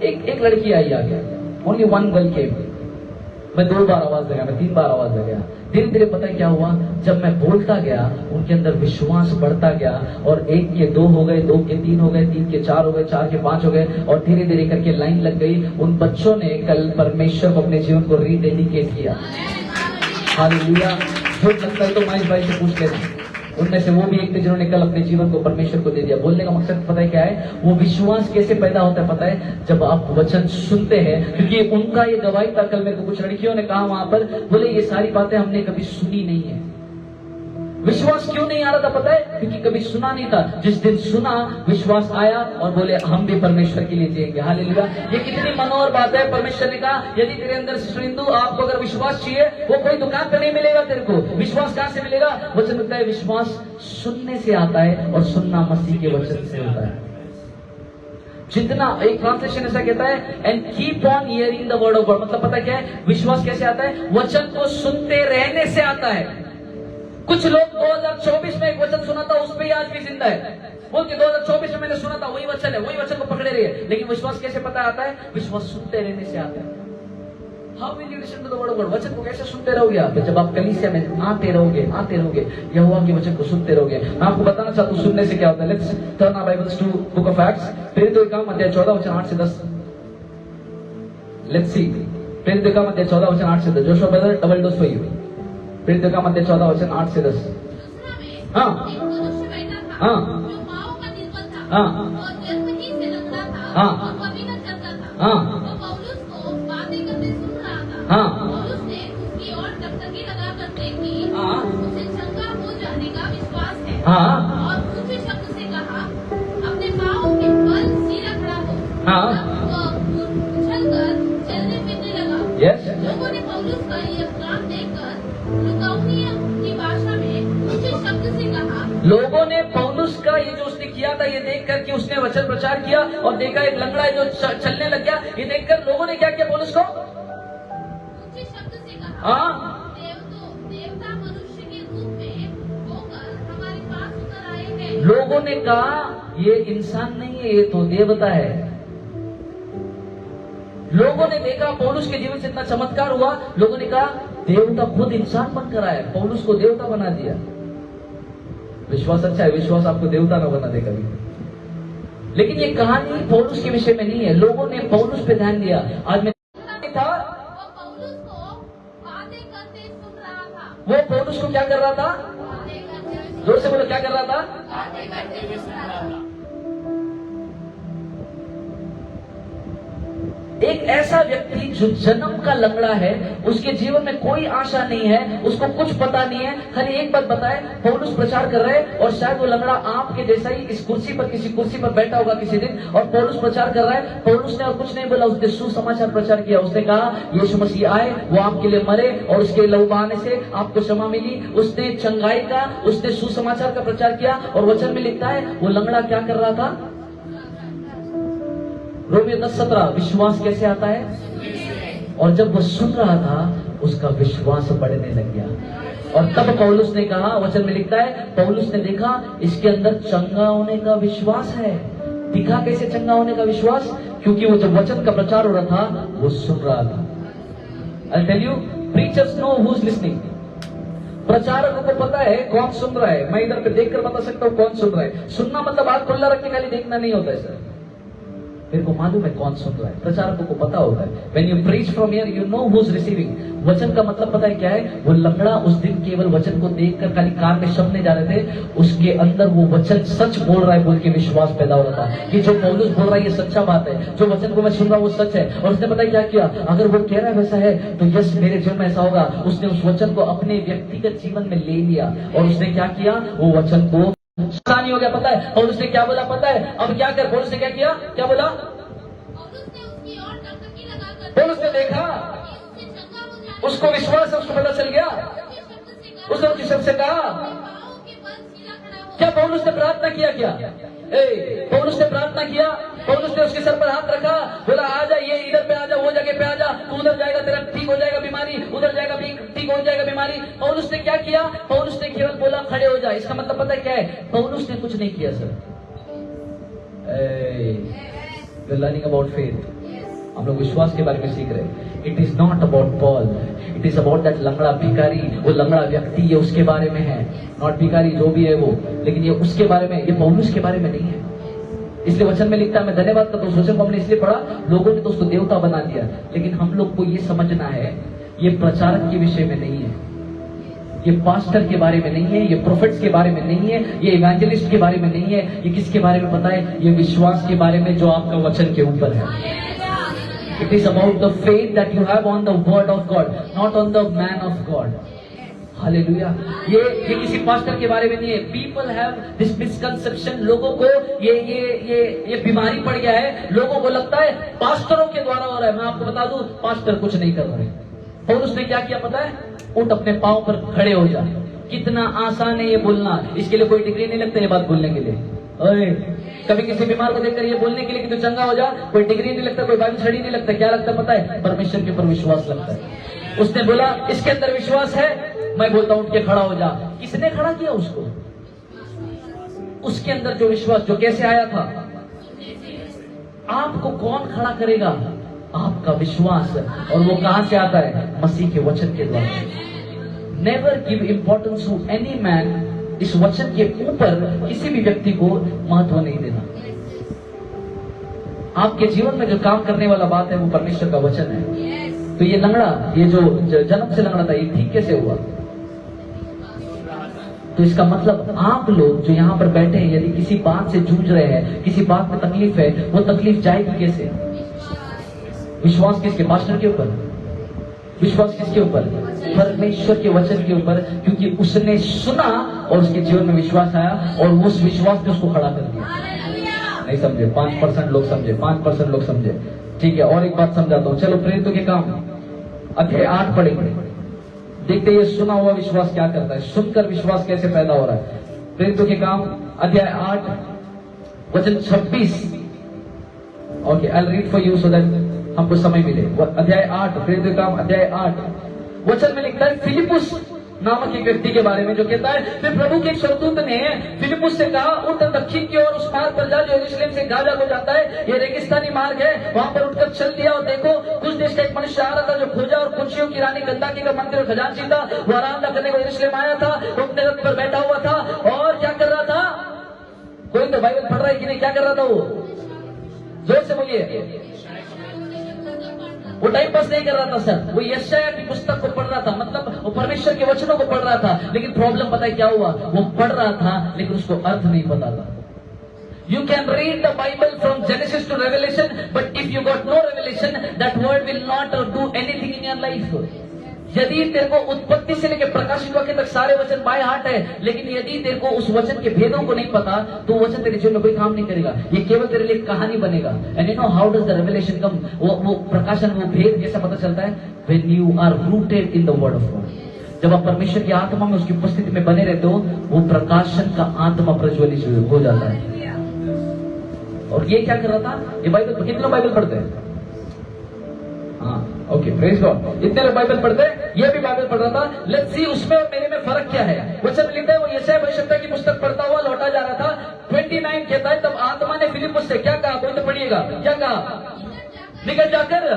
Speaker 1: एक लड़की आई आ गया, ओनली वन गर्ल केम। मैं 2 बार आवाज लगाया, मैं 3 बार आवाज लगाया। धीरे धीरे पता है क्या हुआ, जब मैं बोलता गया उनके अंदर विश्वास बढ़ता गया, और 1 के 2 हो गए, 2 के 3 हो गए, 3 के 4 हो गए, 4 के 5 हो गए, और धीरे धीरे करके लाइन लग गई। उन बच्चों ने कल परमेश्वर को अपने जीवन को रीडेडिकेट किया। हालेलुया। जो लगता है तो महेश भाई से पूछ लेना, उनमें से वो भी एक थे जिन्होंने कल अपने जीवन को परमेश्वर को दे दिया। बोलने का मकसद पता है क्या है, वो विश्वास कैसे पैदा होता है पता है, जब आप वचन सुनते हैं। क्योंकि उनका ये गवाही था, कल मेरे को कुछ लड़कियों ने कहा वहां पर, बोले ये सारी बातें हमने कभी सुनी नहीं है। विश्वास क्यों नहीं आ रहा था पता है, क्योंकि कभी सुना नहीं था। जिस दिन सुना विश्वास आया और बोले हम भी परमेश्वर के लिए जिएंगे। हालेलुया। ये कितनी मनोहर बात है। परमेश्वर ने कहा यदि तेरे अंदर सिंधु आपको अगर विश्वास चाहिए, वो कोई दुकान पर नहीं मिलेगा तेरे को। विश्वास कहां से मिलेगा? वचन होता है विश्वास सुनने से आता है, और सुनना मसीह के वचन से होता है। जितना एक ट्रांसलेशन ऐसा कहता है, and keep on hearing the word of God. मतलब पता क्या है, विश्वास कैसे आता है? वचन को सुनते रहने से आता है। कुछ लोग 2024 में एक वचन सुना था, उस पर ही आज भी जिंदा है। बोलते 2024 में मैंने सुना था, वही वचन है, वही वचन को पकड़े रही है। लेकिन विश्वास कैसे पता आता है? विश्वास सुनते रहने से आता है। How will you listen to the word of God? वचन को कैसे सुनते रहोगे आप? जब आप कलीसिया में आते रहोगे यहोवा के वचन को सुनते रहोगे। मैं आपको बताना चाहता हूँ सुनने से क्या होता है। Let's turn our Bibles to book of Acts, प्रेरितों के काम अध्याय 14 वचन 8 से 10। लेट्स सी, प्रेरितों के काम अध्याय 14 वचन 8 से 10। Joshua brother, double dose for you. प्रेरितों का मध्य 14 वचन 8 से 10। हाँ
Speaker 2: एक मनुष्य बैठा था,
Speaker 1: हाँ
Speaker 2: जो पाँव का निर्बल था,
Speaker 1: हाँ
Speaker 2: और जन्म ही से लंगड़ा था,
Speaker 1: हाँ
Speaker 2: और कभी न चलता था।
Speaker 1: हाँ
Speaker 2: वो पौलुस को बातें करते सुन रहा था।
Speaker 1: हाँ
Speaker 2: पौलुस ने उसकी ओर टकटकी लगाकर देखी।
Speaker 1: हाँ
Speaker 2: उसे चंगा हो जाने का विश्वास है।
Speaker 1: हाँ
Speaker 2: और ऊंचे शब्द से कहा, अपने पाँव के बल सीधा खड़ा हो।
Speaker 1: हाँ।
Speaker 2: तब वह उछलकर चलने फिरने लगा।
Speaker 1: यस।
Speaker 2: लोगों ने पौलुस का यह काम देखकर लुकाउनिया की भाषा में ऊंचे शब्द से कहा। लोगों ने पौलुस का ये जो उसने किया था, ये देख कर कि उसने वचन प्रचार किया और देखा एक लंगड़ा है जो चलने लग गया, ये देखकर लोगों ने क्या किया? पौलुस को ऊंचे शब्द से कहा, हाँ, देवता मनुष्य के रूप में होकर हमारे पास उतर आए हैं। लोगों ने कहा ये इंसान नहीं है, ये तो देवता है। लोगों ने देखा पौलुस के जीवन से इतना चमत्कार हुआ, लोगों ने कहा देवता खुद इंसान बनकर आया, पौलुस को देवता बना दिया। विश्वास अच्छा है, विश्वास आपको देवता न बना दे कभी। लेकिन ये कहानी पौलुस के विषय में नहीं है। लोगों ने पौलुस पे ध्यान दिया। आज मैं था, वो पौलुस को बातें करते सुन रहा था। वो पौलुस को क्या कर रहा था? जोर से बोलो, क्या कर रहा था? बातें करते हुए सुन रहा था। एक ऐसा व्यक्ति जो जन्म का लंगड़ा है, उसके जीवन में कोई आशा नहीं है, उसको कुछ पता नहीं है। खाली एक बात बताए, पौलुस प्रचार कर रहे हैं और शायद वो लंगड़ा आपके जैसा ही इस कुर्सी पर, किसी कुर्सी पर बैठा होगा किसी दिन, और पौलुस प्रचार कर रहा है। पौलुस ने और कुछ नहीं बोला, उसने सुसमाचार प्रचार किया। उसने कहा यीशु मसीह आए, वो आपके लिए मरे और उसके लहू बहाने से आपको क्षमा मिली। उसने चंगाई का, उसने सुसमाचार का प्रचार किया। और वचन में लिखता है वो लंगड़ा क्या कर रहा था? रोमियो 10:17। विश्वास कैसे आता है? और जब वो सुन रहा था उसका विश्वास बढ़ने लग गया। और तब पौलुस ने कहा, वचन में लिखता है, पौलुस ने देखा इसके अंदर चंगा होने का विश्वास है। दिखा कैसे चंगा होने का विश्वास? क्योंकि वो जब वचन का प्रचार हो रहा था वो सुन रहा था। I'll tell you, preachers know who's listening. प्रचारकों को पता है कौन सुन रहा है। मैं इधर पे देखकर बता सकता हूँ कौन सुन रहा है। सुनना मतलब आंख खुला रख के खाली देखना नहीं होता है सर।
Speaker 1: मेरे को मालूम है कौन सुन रहा है, प्रचारकों को पता होता है। When you preach from here, you know who's receiving। वचन का मतलब पता है क्या है? वो लंगड़ा उस दिन केवल वचन को देखकर खाली कान में शब्द नहीं जा रहे थे, उसके अंदर वो वचन सच बोल रहा है बोल के विश्वास पैदा हो रहा था कि जो पौलुस बोल रहा है ये सच्चा बात है, जो वचन को मैं सुन रहा हूँ वो सच है। और उसने पता है क्या किया? अगर वो कह रहा है वैसा है तो यस मेरे जीवन में ऐसा होगा। उसने उस वचन को अपने व्यक्तिगत जीवन में ले लिया और उसने क्या किया? वो वचन को आसानी हो गया। पता है और उसने क्या बोला? पता है अब क्या कर? पौलुस ने क्या किया? क्या बोला? पौलुस ने देखा, उसको विश्वास है, उसको पता चल गया, उसने उनके शब्द से कहा। क्या पौलुस ने प्रार्थना किया? क्या पौलुस ने प्रार्थना किया? पौलुस ने उसके सर पर हाथ रखा, बोला आ जा, ये इधर पे आ जा, वो जगह पे आ जा, तू उधर जाएगा तेरा ठीक हो जाएगा बीमारी, उधर जाएगा ठीक हो जाएगा बीमारी। पौलुस ने क्या किया? पौलुस ने केवल बोला खड़े हो जा। इसका मतलब पता है क्या है? पौलुस ने कुछ नहीं किया सर। लर्निंग अबाउट फेथ, हम लोग विश्वास के बारे में सीख रहे हैं। It is not about Paul, it is about that लंगड़ा भिखारी, वो लंगड़ा व्यक्ति ये उसके बारे में है, नॉट भिखारी जो भी है वो, लेकिन ये उसके बारे में, ये पौलुस के बारे में नहीं है। इसलिए वचन में लिखता है, मैं धन्यवाद करता हूँ, उस वचन को हमने इसलिए पढ़ा, लोगों ने तो उसको देवता बना दिया, लेकिन हम लोग को ये समझना है ये प्रचारक के विषय में नहीं है, ये पास्टर के बारे में नहीं है, ये प्रोफेट्स के बारे में नहीं है, ये इवेंजलिस्ट के बारे में नहीं है, ये किसके बारे में पता है? ये विश्वास के बारे में जो आपका वचन के ऊपर है। It is about the faith that you have on the word of God, not on the man of God. Hallelujah. ये किसी पास्टर के बारे में नहीं है। People have this misconception, लोगों को ये बीमारी पड़ गया है, लोगों को लगता है पास्टरों के द्वारा हो रहा है। मैं आपको बता दूं, पास्टर कुछ नहीं कर रहे। और उसने क्या किया पता है? उठ अपने पांव पर खड़े हो जा। कितना आसान है ये बोलना, इसके लिए कोई डिग्री नहीं लगता ये बात बोलने के लिए। ओए, कभी किसी बीमार को देखकर ये बोलने के लिए कि तू चंगा हो जा, कोई डिग्री नहीं लगता, कोई बाइबल स्टडी नहीं लगता। क्या लगता पता है? परमेश्वर के ऊपर विश्वास लगता है। उसने बोला इसके अंदर विश्वास है, मैं बोलता हूं उठ के खड़ा हो जा। किसने खड़ा किया उसको? उसके अंदर जो विश्वास, जो कैसे आया था? आपको कौन खड़ा करेगा? आपका विश्वास। और वो कहां से आता है? मसीह के वचन के द्वारा। Never give importance to any man, इस वचन के ऊपर किसी भी व्यक्ति को महत्व नहीं देना। आपके जीवन में जो काम करने वाला बात है वो परमेश्वर का वचन है। तो ये लंगड़ा, ये जो जन्म से लंगड़ा था, ये ठीक कैसे हुआ? तो इसका मतलब आप लोग जो यहाँ पर बैठे हैं, यदि किसी बात से जूझ रहे हैं, किसी बात में तकलीफ है, वो तकलीफ जाएगी कैसे? विश्वास किसके? पास्टर के ऊपर। विश्वास किसके ऊपर? परमेश्वर के वचन के ऊपर, क्योंकि उसने सुना और उसके जीवन में विश्वास आया और उस विश्वास ने उसको खड़ा कर दिया। नहीं समझे? 5% लोग समझे, 5% लोग समझे। ठीक है, और एक बात समझाता हूँ। चलो प्रेरितों के काम अध्याय 8 पढ़ेंगे, देखते ये सुना हुआ विश्वास क्या करता है, सुनकर विश्वास कैसे पैदा हो रहा है। प्रेरितों के काम अध्याय 8 वचन 26। Okay, I will read for you so that हमको समय मिले। अध्याय 8, प्रेरितों के काम अध्याय 8 वचन में लिखता है फिलिपुस नामक एक व्यक्ति के बारे में, जो कहता है फिर प्रभु के एक स्वर्गदूत ने फिलिपुस से कहा, उठ दक्षिण की ओर उस मार्ग पर जा जो यरूशलेम से गाजा को जाता है, ये रेगिस्तानी मार्ग है, वहां पर उठकर चल दिया। और देखो कुछ देश का एक मनुष्य आ रहा था जो खोजा और कुंचियों की रानी गंदाकी का मंदिर और खजांची था, वो आराम करने को यरूशलेम आया था, वो अपने रथ पर बैठा हुआ था और क्या कर रहा था? कोई तो बाइबल पढ़ रहा है कि नहीं? क्या कर रहा था वो? जोर से बोलिए। वो टाइम पास नहीं कर रहा था सर, वो यशाया की पुस्तक को पढ़ रहा था, मतलब वो परमेश्वर के वचनों को पढ़ रहा था। लेकिन प्रॉब्लम पता है क्या हुआ? वो पढ़ रहा था लेकिन उसको अर्थ नहीं पता था। You can read the Bible from Genesis to Revelation, but if you got no revelation, that word will not do anything in your life. यदि तेरे को उत्पत्ति से लेकर प्रकाशित वाक्य तक सारे वचन बाय हार्ट है, लेकिन यदि तेरे को उस वचन के भेदों को नहीं पता, तो वचन तेरे जीवन में कोई काम नहीं करेगा। ये केवल तेरे लिए कहानी बनेगा। And you know how does the revelation come? वो प्रकाशन, वो भेद कैसे पता चलता है? When you are rooted in the word of God. जब आप परमेश्वर की आत्मा में, उसकी उपस्थिति में बने रहते हो, वो प्रकाशन का आत्मा प्रज्वलित हो जाता है। और ये क्या कर रहा था? ये बाइबल, कितने लोग बाइबल पढ़ते हैं? हाँ, ओके, प्रेज गॉड। इतने लोग बाइबल पढ़ते हैं, ये भी बाइबल पढ़ रहा था। लेट्स सी उसमें और मेरे में फर्क क्या है। वचन लिखता है, वो यशायाह भविष्यवक्ता की पुस्तक पढ़ता हुआ लौटा जा रहा था। 29 कहता है, तब आत्मा ने फिलिपुस से क्या कहा? कोई तो पढ़िएगा, क्या कहा? निकल जाकर,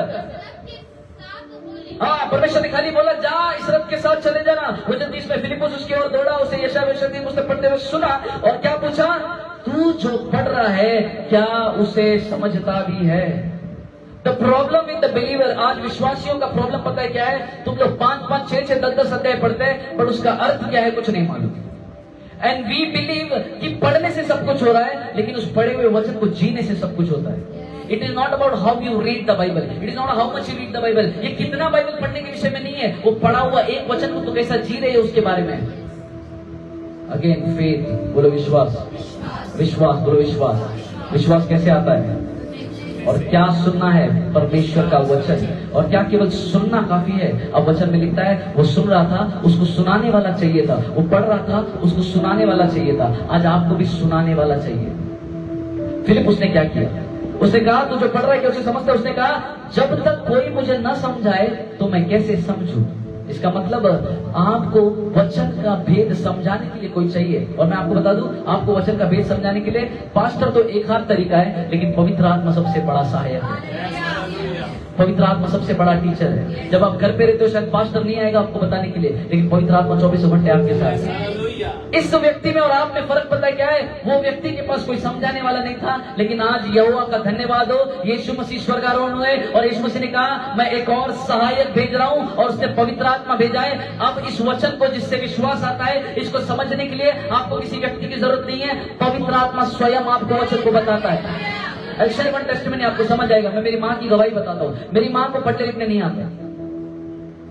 Speaker 1: हाँ, परमेश्वर ने खाली बोला जा इस रथ के साथ चले जाना। वचन 30 में फिलिपुस उसकी ओर दौड़ा, उसे यशायाह भविष्यवक्ता की पुस्तक पढ़ते हुए सुना और क्या पूछा? तू जो पढ़ रहा है क्या उसे समझता भी है? The problem with the believer, आज विश्वासियों का प्रॉब्लम पता है क्या है? तुम लोग 5-5, 6-6, 10-10 अध्याय पढ़ते हैं, पर उसका अर्थ क्या है कुछ नहीं मालूम। एंड वी बिलीव कि पढ़ने से सब कुछ हो रहा है, लेकिन उस पढ़े हुए वचन को जीने से सब कुछ होता है। It is not about how you read the Bible, it is not how much you read the Bible. ये कितना बाइबल पढ़ने के विषय में नहीं है, वो पढ़ा हुआ एक वचन को तो कैसा जी रहे हैं उसके बारे में। अगेन फेथ, बोलो विश्वास, विश्वास बोलो विश्वास। विश्वास कैसे आता है? और क्या सुनना है? परमेश्वर का वचन। और क्या केवल सुनना काफी है? अब वचन में लिखता है वो सुन रहा था, उसको सुनाने वाला चाहिए था। वो पढ़ रहा था, उसको सुनाने वाला चाहिए था। आज आपको भी सुनाने वाला चाहिए। फिलिप उसने क्या किया? उसने कहा तू जो पढ़ रहा है क्या उसे समझता है? उसने कहा जब तक कोई मुझे न समझाए तो मैं कैसे समझूं? इसका मतलब आपको वचन का भेद समझाने के लिए कोई चाहिए। और मैं आपको बता दूं, आपको वचन का भेद समझाने के लिए पास्टर तो एक हाथ तरीका है, लेकिन पवित्र आत्मा सबसे बड़ा सहायक है। पवित्र आत्मा सबसे बड़ा टीचर है। जब आप घर पे रहते हो शायद पास्टर नहीं आएगा आपको बताने के लिए, लेकिन पवित्र आत्मा 24 घंटे आपके साथ है। इस व्यक्ति में और आप में फर्क पता है क्या है? वो व्यक्ति के पास कोई समझाने वाला नहीं था, लेकिन आज यहोवा का धन्यवाद हो, यीशु मसीह स्वर्गारोहण हुए और यीशु मसीह ने कहा मैं एक और सहायक भेज रहा हूं, और उसने पवित्र आत्मा भेजा है। अब इस वचन को जिससे विश्वास आता है, इसको समझने के लिए आपको किसी व्यक्ति की जरूरत नहीं है, पवित्र आत्मा स्वयं आपको वचन को बताता है। अक्षय वन टेस्टमनी आपको समझ आएगा। मैं मेरी माँ की गवाही बताता हूँ। मेरी माँ को पढ़ने लिखने नहीं आता,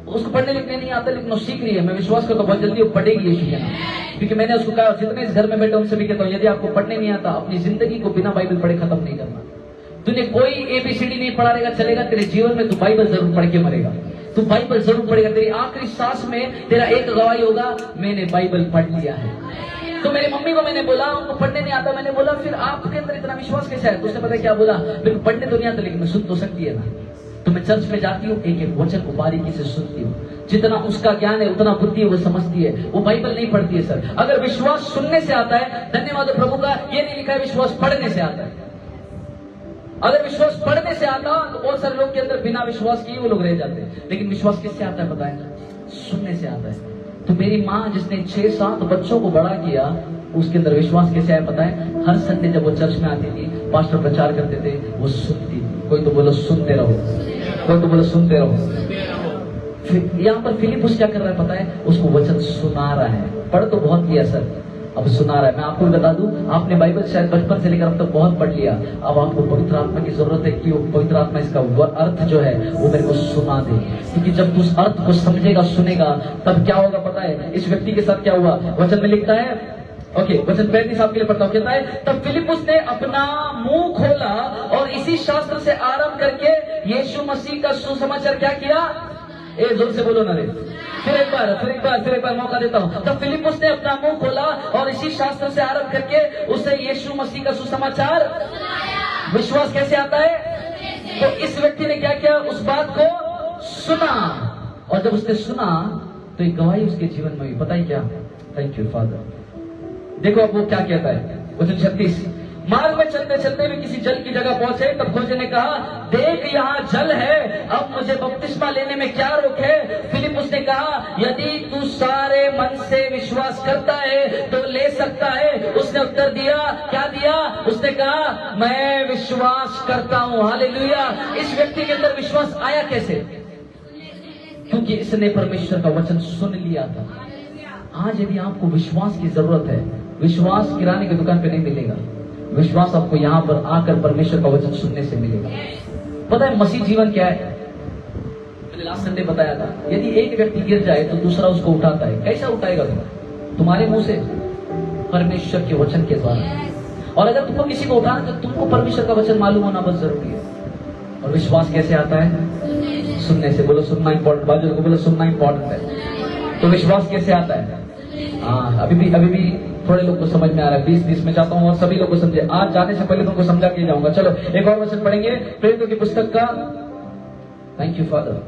Speaker 1: उसको पढ़ने लिखने नहीं आता, लेकिन वो सीख रही है। मैं विश्वास करता हूँ बहुत जल्दी वो पढ़ेगी यीशु के नाम, क्योंकि मैंने उसको कहा, जितने इस घर में बैठे उनसे भी कहता हूँ, यदि आपको पढ़ने नहीं आता अपनी जिंदगी को बिना बाइबल पढ़े खत्म नहीं करना। तूने कोई ABCD नहीं पढ़ा रहेगा चलेगा, तेरे जीवन में तू बाइबल जरूर पढ़ के मरेगा। तू बाइबल जरूर पढ़ेगा। तेरी आखिरी सांस में तेरा एक गवाही होगा, मैंने बाइबल पढ़ लिया है। तो मेरी मम्मी को मैंने बोला उनको पढ़ने नहीं आता, मैंने बोला फिर आपके अंदर इतना विश्वास कैसा है? तो उसने पता क्या बोला, मेरे को पढ़ने तो नहीं आता लेकिन मैं सुन तो सकती है ना। तो मैं चर्च में जाती हूँ, एक एक वचन को बारीकी से सुनती हूँ। जितना उसका ज्ञान है उतना बुद्धि है वो समझती है, वो बाइबल नहीं पढ़ती है। सर अगर विश्वास सुनने से आता है, धन्यवाद प्रभु का, ये नहीं लिखा है विश्वास पढ़ने से आता है। अगर विश्वास पढ़ने से आता तो बहुत सारे लोग के अंदर बिना विश्वास किए वो लोग रह जाते हैं। लेकिन विश्वास किससे आता है पता है? सुनने से आता है। तो मेरी माँ जिसने 6-7 बच्चों को बड़ा किया, उसके अंदर विश्वास कैसे आया पता है? हर संडे जब वो चर्च में आती थी, पास्टर प्रचार करते थे, वो सुनती थी। कोई तो बोलो सुनते रहो, कोई तो बोलो सुनते रहो। यहाँ पर फिलिपुस क्या कर रहा है पता है? उसको वचन सुना रहा है। पढ़ तो बहुत लिया सर, अब सुना रहा है। मैं आपको बता दूं, आपने बाइबल शायद बचपन से लेकर अब तक बहुत पढ़ लिया। अब आपको पवित्र आत्मा की जरूरत है कि पवित्र आत्मा इसका अर्थ जो है वो मेरे को सुना दे। क्योंकि जब तू उस अर्थ को समझेगा, सुनेगा, तब क्या होगा पता है? इस व्यक्ति के साथ क्या हुआ? वचन में लिखता है, ओके वचन 35 आपके लिए पढ़ता हूं। कहता है तब फिलिपुस ने अपना मुंह खोला और इसी शास्त्र से आरंभ करके यीशु मसीह का सुसमाचार क्या किया? जोर से बोलो ना रे। फिर एक बार मौका देता हूँ। तब फिलिपुस ने अपना मुंह खोला और इसी शास्त्र से आरंभ करके उसे यीशु मसीह का सुसमाचार। विश्वास कैसे आता है? तो इस व्यक्ति ने क्या किया? उस बात को सुना, और जब उसने सुना तो एक गवाही उसके जीवन में हुई। पता ही क्या? Thank you father. देखो अब वो क्या कहता है, वचन 36। मार्ग में चलते चलते वे किसी जल की जगह पहुंचे, तब खोजे ने कहा देख यहाँ जल है, अब मुझे बपतिस्मा लेने में क्या रोक है? फिलिपुस ने कहा यदि तू सारे मन से विश्वास करता है तो ले सकता है। उसने उत्तर दिया, क्या दिया? उसने कहा मैं विश्वास करता हूँ। हालेलुया। इस व्यक्ति के अंदर विश्वास आया कैसे? क्योंकि इसने परमेश्वर का वचन सुन लिया था। आज यदि आपको विश्वास की जरूरत है, विश्वास किराने की दुकान पे नहीं मिलेगा, विश्वास आपको यहाँ पर आकर परमेश्वर का वचन सुनने से मिलेगा। पता है मसीह जीवन क्या है? मैंने लास्ट संडे बताया था, यदि एक व्यक्ति गिर जाए तो दूसरा उसको उठाता है। कैसा उठाएगा? तुम्हारे मुंह से, परमेश्वर के वचन के द्वारा। और अगर तुमको किसी को उठाना तो तुमको परमेश्वर का वचन मालूम होना बहुत जरूरी है। और विश्वास कैसे आता है? सुनने से। बोलो सुनना इंपॉर्टेंट। बाजू को बोलो सुनना इंपॉर्टेंट है। तो विश्वास कैसे आता है? अभी भी थोड़े लोग को समझ में आ रहा है। 20-20 में चाहता हूँ और सभी लोग को समझे। आज जाने से पहले तुमको समझा के जाऊंगा। चलो एक और वचन पढ़ेंगे प्रेरितों की पुस्तक का, थैंक यू फादर,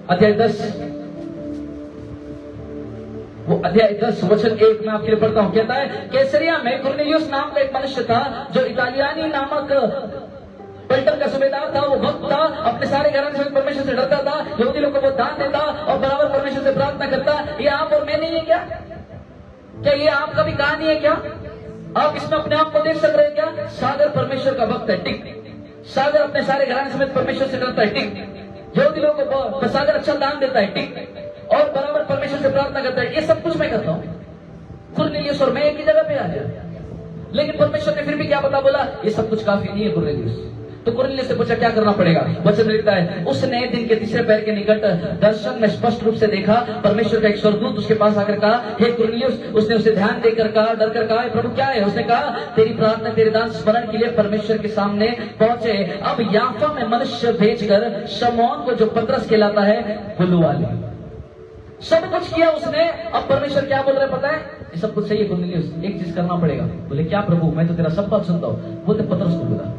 Speaker 1: अध्याय 10, वो अध्याय 10 वचन 1 में आपके लिए पढ़ता हूँ। कहता है कैसरिया में कुरनेलियुस नाम का एक मनुष्य था जो इतालियानी नामक पलटन का सूबेदार था। वो भक्त था, अपने सारे घराने से परमेश्वर से डरता था, यहूदी लोगों को दान देता और बराबर परमेश्वर से प्रार्थना करता। ये आप और मैं नहीं है क्या? क्या ये आपका भी कहानी है क्या? आप इसमें अपने आप को देख सक रहे हैं क्या? सागर परमेश्वर का भक्त है, टिक। सागर अपने सारे घराने समेत परमेश्वर से डरता है, टिक। जो दिलों को सागर अच्छा दान देता है, टिक। और बराबर परमेश्वर से प्रार्थना करता है। ये सब कुछ मैं करता हूँ। कुरनेलियुस और मैं एक ही जगह पे आ गया, लेकिन परमेश्वर ने फिर भी क्या पता बोला, ये सब कुछ काफी नहीं है कुरनेलियुस। तो कुरनेलियुस से पूछा क्या करना पड़ेगा? वचन लिखता है, उसने दिन के तीसरे पैर के निकट दर्शन में स्पष्ट रूप से देखा, परमेश्वर का एक स्वर्गदूत उसके पास आकर कहा, हे कुरनेलियुस। उसने उसे ध्यान देकर कहा, डर कर कहा, प्रभु क्या है? उसने कहा, तेरी प्रार्थना तेरे दान स्मरण के लिए परमेश्वर के सामने पहुंचे। अब याफा में मनुष्य भेजकर शमौन को, जो पतरस कहलाता है, बुलवा ले। सब कुछ किया उसने। अब परमेश्वर क्या बोल रहे पता है? ये सब कुछ सही है कुरनेलियुस, एक चीज करना पड़ेगा। बोले क्या प्रभु? मैं तो तेरा सब बात सुनता हूँ। बोलते पतरस को बुला।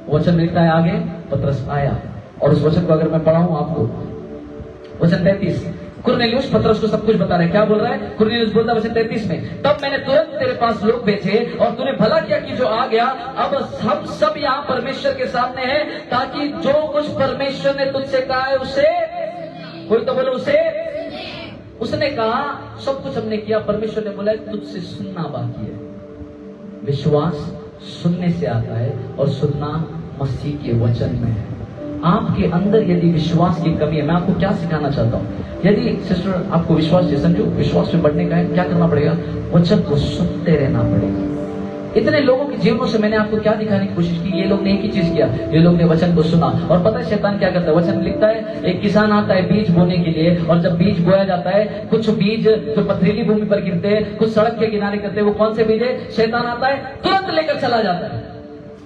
Speaker 1: वचन लिखता है आगे, पतरस आया। और उस वचन को अगर मैं पढ़ाऊं आपको, वचन 33, कुरनेलियुस पतरस को सब कुछ बता रहे हैं। क्या बोल रहा है? कुरनेलियुस बोलता है वचन 33 में, तब मैंने तुरंत तेरे पास लोग भेजे और तूने भला किया कि जो आ गया। अब हम सब यहाँ परमेश्वर के सामने हैं, ताकि जो कुछ परमेश्वर ने तुझसे कहा है उसे, कोई तो बोलो उसे। उसने कहा सब कुछ हमने किया। परमेश्वर ने बोला तुझसे सुनना बाकी है। विश्वास सुनने से आता है और सुनना मसीह के वचन में है। आपके अंदर यदि विश्वास की कमी है, मैं आपको क्या सिखाना चाहता हूँ, यदि सिस्टर आपको विश्वास, समझो विश्वास में बढ़ने का है, क्या करना पड़ेगा? वचन को सुनते रहना पड़ेगा। इतने लोगों के जीवनों से मैंने आपको क्या दिखाने की कोशिश की? ये लोग ने एक ही चीज किया, ये लोग ने वचन को सुना। और पता है शैतान क्या करता है? वचन लिखता है, एक किसान आता है बीज बोने के लिए, और जब बीज बोया जाता है, कुछ बीज जो पथरीली भूमि पर गिरते हैं, कुछ सड़क के किनारे गिरते हैं, वो कौन से बीज है? शैतान आता है, तुरंत लेकर चला जाता है।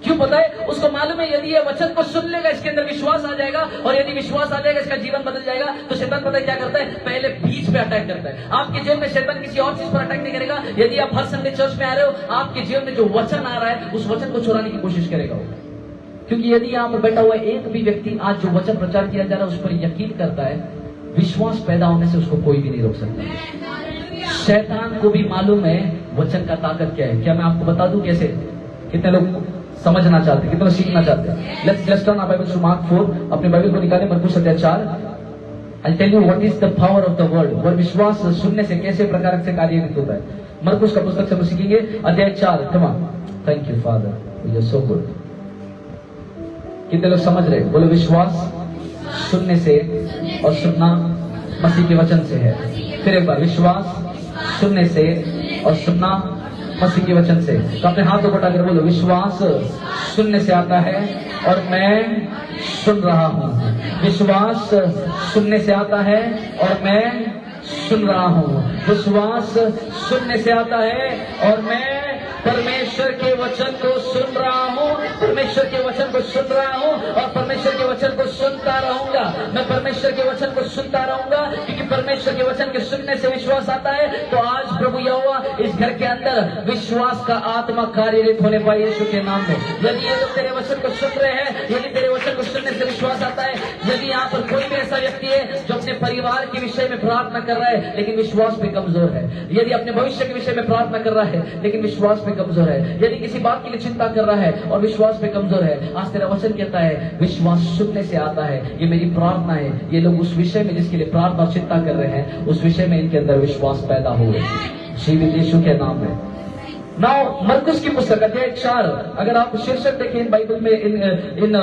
Speaker 1: क्यों पता है? उसको मालूम है यदि ये वचन को सुन लेगा, इसके अंदर विश्वास आ जाएगा, और यदि विश्वास आ जाएगा, इसका जीवन बदल जाएगा। तो शैतान पता है क्या करता है? पहले बीज पे अटैक करता है। आपके जीवन में शैतान किसी और चीज पर अटैक नहीं करेगा। यदि आप हर संडे चर्च में आ रहे हो, आपके जीवन में जो वचन आ रहा है, उस वचन को चुराने की कोशिश करेगा वो। क्योंकि यदि यहाँ पर बैठा हुआ एक भी व्यक्ति आज जो वचन प्रचार किया जा रहा है उस पर यकीन करता है, विश्वास पैदा होने से उसको कोई भी नहीं रोक सकता। शैतान को भी मालूम है वचन का ताकत क्या है। क्या मैं आपको बता दूं कैसे? कितने लोग समझना चाहते, कितने लोग सीखना चाहते हैं? Let's just turn our Bible to Mark 4। अपने बाइबल को निकालें, मरकुस अध्याय 4। I tell you what is the power of the word. और विश्वास सुनने से कैसे प्रकार से कार्यान्वित होता है। मरकुस का पुस्तक से हम सीखेंगे, अध्याय 4। Come on, thank you father, you are so good. कितने लोग समझ रहे? बोलो विश्वास सुनने से और सुनना मसीह के वचन से है। फिर एक बार, विश्वास सुनने से और सुनना मसीह के वचन से। तो अपने हाथों को उठाकर बोलो, विश्वास सुनने से आता है और मैं सुन रहा हूँ। विश्वास सुनने से आता है और मैं सुन रहा हूँ। विश्वास सुनने से आता है और मैं परमेश्वर के वचन को सुन रहा हूँ। परमेश्वर के वचन को सुन रहा हूँ और परमेश्वर के वचन को सुनता रहूंगा। मैं परमेश्वर के वचन को सुनता रहूंगा, क्योंकि परमेश्वर के वचन के सुनने से विश्वास आता है। तो आज प्रभु यहोवा इस घर के अंदर विश्वास का आत्मा कार्यरत होने पाए यीशु के नाम में। यदि ये लोग तेरे वचन को सुन रहे हैं, यदि तेरे वचन को सुनने से विश्वास आता है, यदि यहाँ पर कोई भी ऐसा व्यक्ति है जो अपने परिवार के विषय में प्रार्थना कर रहा है लेकिन विश्वास पे कमजोर है, यदि अपने भविष्य के विषय में प्रार्थना कर रहा है लेकिन विश्वास पे कमजोर है, यदि किसी बात के लिए चिंता कर रहा है और विश्वास पे कमजोर है, आज तेरा वचन कहता है विश्वास सुनने से आता है। ये मेरी प्रार्थना है, ये लोग उस विषय में जिसके लिए प्रार्थना और चिंता कर रहे हैं, उस विषय में इनके अंदर विश्वास पैदा हो जीवित यीशु के नाम में। नाउ मरकुस की पुस्तक अध्याय 4, अगर आप शीर्षक देखें इन बाइबल में, इन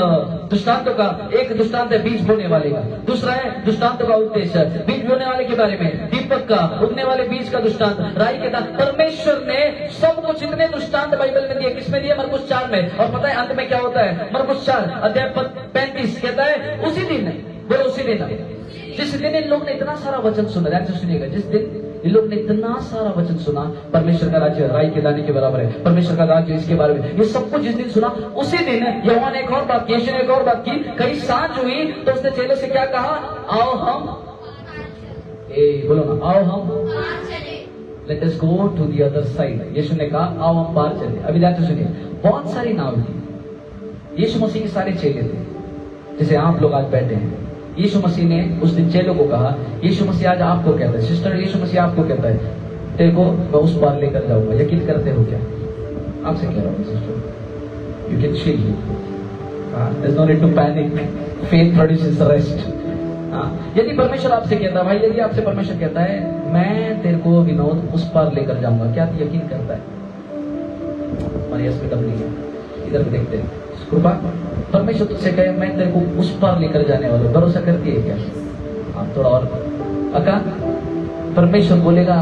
Speaker 1: दृष्टांतों का, एक दृष्टांत है बीज बोने वाले का, दूसरा है दृष्टांतों का उद्देश्य। बीज बोने वाले के बारे में, दीपक का, उगने वाले बीज का दृष्टांत, राई के दान। परमेश्वर ने सब कुछ इतने दृष्टांत बाइबल में दिए। किसमें दिए? मरकुस 4 में। और पता है अंत में क्या होता है? मरकुस 4 अध्याय 35 कहता है उसी दिन, बोलो उसी दिन, जिस दिन इन लोग ने इतना सारा वचन सुना, ध्यान से सुनिएगा, जिस दिन इन लोग ने इतना सारा वचन सुना, परमेश्वर का राज्य राई के दाने के बराबर है, परमेश्वर का राज्य इसके बारे में, ये सब कुछ जिस दिन सुना, उसी दिन यहोवा ने एक और बात की, यीशु ने एक और बात की। कहीं सांझ हुई तो उसने चेलों से क्या कहा? आओ हम, बोलो ना, आओ हम, let us go to the other side. Yeshu ने कहा आओ हम पार चले। अभी ध्यान से सुनिए, बहुत सारी नाव थी, यीशु मसीह के सारे चेले थे, जैसे आप लोग आज बैठे हैं। यीशु मसीह ने उस दिन चेलों को कहा, यीशु मसीह आज आपको कहता है, सिस्टर यीशु मसीह आपको कहता है, तेरे को मैं उस पार लेकर जाऊंगा। यकीन करते हो क्या? आपसे कह रहा हूँ sister, you can chill, there is no need to panic, faith produces rest. यदि परमेश्वर आपसे कहता है, भाई यदि आपसे परमेश्वर कहता है मैं तेरे को विनोद उस पार लेकर जाऊंगा, क्या तू यकीन करता है? हमारी हस्बैंड नहीं है। इधर भी देखते हैं कृपा, परमेश्वर तुझसे कहे मैं तेरे को उस पार लेकर जाने वाला हूं, भरोसा करती है क्या? आप थोड़ा और अका, परमेश्वर बोलेगा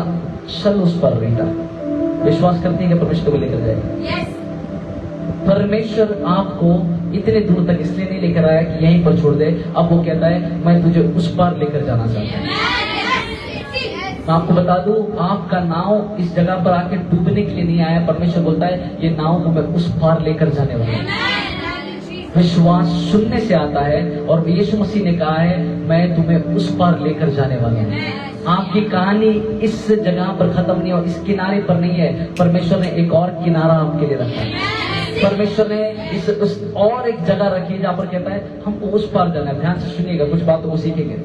Speaker 1: चल उस पार बेटा, विश्वास करती है कि परमेश्वर को लेकर जाएगा? परमेश्वर आपको इतने दूर तक इसलिए नहीं लेकर आया कि यहीं पर छोड़ दे, अब वो कहता है मैं तुझे उस पार लेकर जाना चाहता हूँ। मैं आपको बता दूं, आपका नाव इस जगह पर आके डूबने के लिए नहीं आया। परमेश्वर बोलता है ये नाव को मैं उस पार लेकर जाने वाला हूँ। विश्वास सुनने से आता है और यीशु मसीह ने कहा है मैं तुम्हें उस पार लेकर जाने वाला हूँ। आपकी कहानी इस जगह पर खत्म नहीं हो, इस किनारे पर नहीं है। परमेश्वर ने एक और किनारा आपके लिए रखा है। परमेश्वर ने उस और एक जगह रखी है जहाँ पर कहता है हमको उस पार जाना है। ध्यान से सुनिएगा, कुछ बातों को सीखेंगे।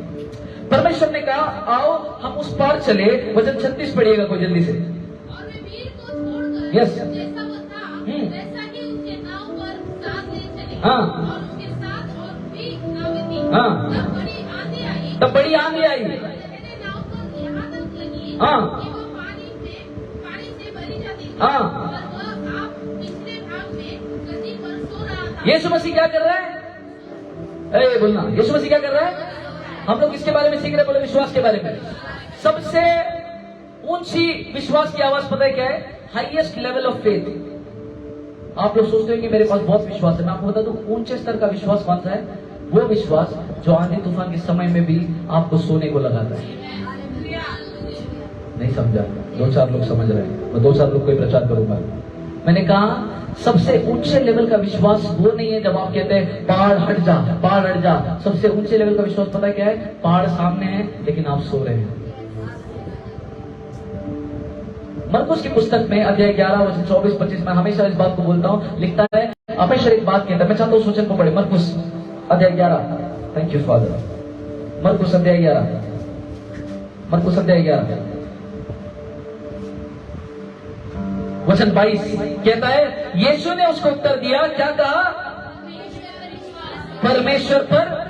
Speaker 1: परमेश्वर ने कहा आओ हम उस पार चले। वचन 36 पढ़िएगा कोई जल्दी से।
Speaker 2: और वे वीर को छोड़कर
Speaker 1: Yes.
Speaker 2: जैसा वो था वैसा ही उसके नाव पर साथ ले चले।
Speaker 1: हाँ।
Speaker 2: और उसके साथ और भी नावें थीं।
Speaker 1: हाँ।
Speaker 2: तब बड़ी आंधी आई।
Speaker 1: कहने
Speaker 2: नाव को यहाँ तक लगी
Speaker 1: हाँ।
Speaker 2: कि वो पानी से भरी जाती थी।
Speaker 1: हाँ।
Speaker 2: और वह आप पिछले भाग में गद्दी पर सो रहा था।
Speaker 1: यीशु मसीह क्या कर रहा है? ए बोलना, यीशु मसीह क्या कर रहा है? हम लोग किसके बारे में सीख रहे हैं? बोले विश्वास के बारे में। सबसे ऊंची विश्वास की आवाज पता है क्या है? Highest level of faith. आप लोग सोचते हो कि मेरे पास बहुत विश्वास है। मैं आपको बता दूं ऊंचे स्तर का विश्वास कौन सा है? वो विश्वास जो आंधी तूफान के समय में भी आपको सोने को लगाता है। नहीं समझा? 2-4 लोग समझ रहे हैं। मैं 2-4 लोग को ही प्रचार करूंगा। मैंने कहा सबसे ऊंचे लेवल का विश्वास वो नहीं है जब आप कहते हैं पहाड़ हट जा, पहाड़ हट जा। सबसे ऊंचे लेवल का विश्वास पता है क्या है? पहाड़ सामने है लेकिन आप सो रहे हैं। मरकुस की पुस्तक में अध्याय 11 वचन 24-25 में हमेशा इस बात को बोलता हूं, लिखता है हमेशा एक बात कहता है। मैं चाहता हूं सोचन को पढ़े। मरकुस अध्याय 11। Thank you father. मरकुस अध्याय 11। मरकुस अध्याय 11 वचन 22 कहता है यीशु ने उसको उत्तर दिया, क्या कहा? परमेश्वर पर।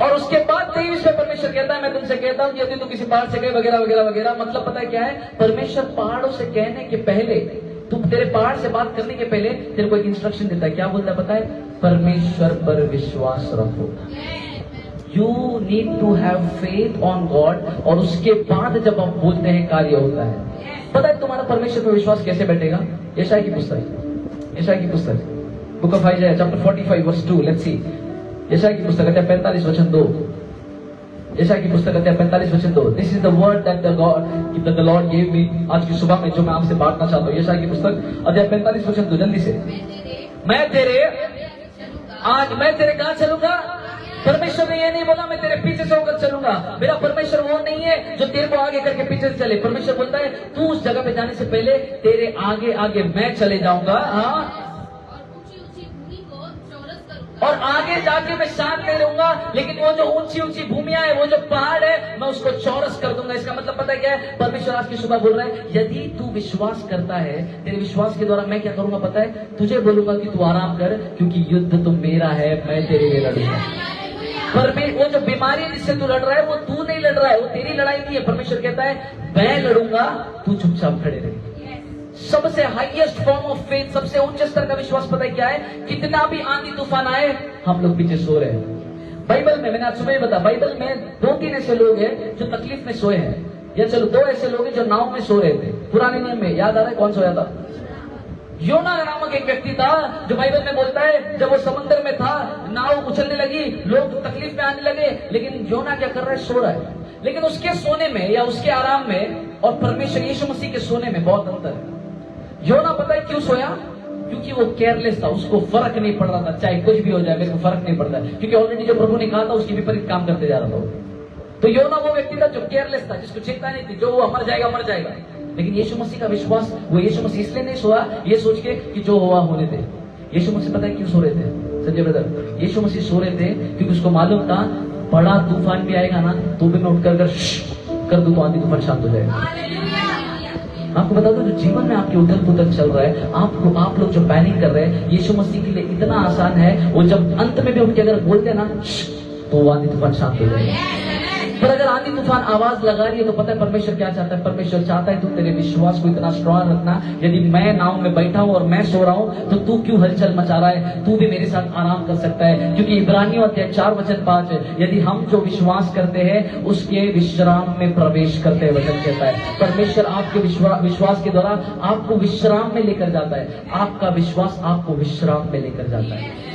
Speaker 1: और उसके बाद 23 में परमेश्वर कहता है मैं तुमसे कहता हूं यदि तू किसी पहाड़ से कहे वगैरह वगैरह वगैरह। मतलब पता है क्या है? परमेश्वर पहाड़ों से कहने के पहले, तुम तेरे पहाड़ से बात करने के पहले तेरे को एक इंस्ट्रक्शन देता है। क्या बोलता है पता है? परमेश्वर पर विश्वास रखो। You need to have faith on God. और उसके बाद जब आप बोलते हैं कार्य होता है। पता है तुम्हारा परमेश्वर पर विश्वास कैसे बैठेगा? यशायाह की पुस्तक, यशायाह की पुस्तक, book of Isaiah chapter 45 verse 2। Let's see. यशायाह की पुस्तक अध्याय 45 वचन 2। यशायाह की पुस्तक अध्याय 45 वचन 2। This is the word that the Lord gave me. आज की सुबह में जो मैं आपसे बांटना चाहता हूँ, यशायाह की पुस्तक अध्याय 45 वचन 2। जल्दी से। मैं तेरे कहां चलूंगा? परमेश्वर ने ये नहीं बोला मैं तेरे पीछे से होकर चलूंगा। मेरा परमेश्वर वो नहीं है जो तेरे को आगे करके पीछे से चले। परमेश्वर बोलता है तू उस जगह पे जाने से पहले तेरे आगे आगे मैं चले जाऊंगा। हाँ, और आगे जाके मैं शांत नहीं रहूंगा, लेकिन वो जो ऊंची ऊंची भूमियां है, वो जो पहाड़ है, मैं उसको चौरस कर दूंगा। इसका मतलब पता है क्या है? परमेश्वर आज की सुबह बोल रहा है यदि तू विश्वास करता है, तेरे विश्वास के द्वारा मैं क्या करूंगा पता है? तुझे बोलूंगा कि तू आराम कर, क्योंकि युद्ध तो मेरा है, मैं तेरे लिए लड़ूंगा। पर वो जो बीमारी जिससे तू लड़ रहा है वो तू नहीं लड़ रहा है, वो तेरी लड़ाई नहीं है। परमेश्वर कहता है मैं लड़ूंगा, तू चुपचाप खड़े रहे। सबसे हाईएस्ट फॉर्म ऑफ फेथ, सबसे ऊंचे स्तर का विश्वास पता है क्या है? कितना भी आंधी तूफान आए हम लोग पीछे सो रहे हैं। बाइबल में मैंने आज सुबह बताया, बाइबल में 2-3 ऐसे लोग हैं जो तकलीफ में सोए हैं, या चलो 2 ऐसे लोग हैं जो नाव में सो रहे थे। पुराने नियम में याद आ रहा है कौन सोया था? योना नामक एक व्यक्ति था जो बाइबल में बोलता है जब वो समुद्र में था, नाव उछलने लगी, लोग तकलीफ में आने लगे, लेकिन योना क्या कर रहा है? सो रहा है। लेकिन उसके सोने में या उसके आराम में और परमेश्वर यीशु मसीह के सोने में बहुत अंतर है। योना पता है क्यों सोया? क्योंकि वो केयरलेस था, उसको फर्क नहीं पड़ रहा था, चाहे कुछ भी हो जाए मेरे को फर्क नहीं पड़ता, क्योंकि ऑलरेडी जो प्रभु ने कहा था उसके विपरीत काम करते जा रहा था। तो योना वो व्यक्ति था जो केयरलेस था, जिसको चिंता नहीं थी, जो वो मर जाएगा मर जाएगा। लेकिन यीशु मसीह का विश्वास, वो यीशु मसीह इसलिए नहीं सोया ये सोच के कि जो हुआ होने दे। यीशु मसीह पता है क्यों सो रहे थे संजय ब्रदर? यीशु मसीह सो रहे थे क्योंकि उसको मालूम था बड़ा तूफान भी आएगा ना तो भी मैं उठकर कर दूं तो आंधी तूफान शांत हो जाएगा। आपको बता दो जो जीवन में आपके उथल पुथल चल रहा है, आप लोग जो पैनिक कर रहे हैं, यीशु मसीह के लिए इतना आसान है। वो जब अंत में भी उठ के अगर बोलते ना तो वो आंधी तूफान शांत हो जाएगा। पर अगर आंधी तूफान आवाज लगा रही है तो पता है परमेश्वर क्या चाहता है? परमेश्वर चाहता है तू तेरे विश्वास को इतना स्ट्रांग रखना, यदि मैं नाव में बैठा हूं और मैं सो रहा हूं तो तू क्यों हलचल मचा रहा है? तू भी मेरे साथ आराम कर सकता है, क्योंकि इब्रानियों अध्याय 4:5 यदि हम जो विश्वास करते हैं उसके विश्राम में प्रवेश करते हैं, वचन कहता है। परमेश्वर आपके विश्वास के द्वारा आपको विश्राम में लेकर जाता है, आपका विश्वास आपको विश्राम में लेकर जाता है।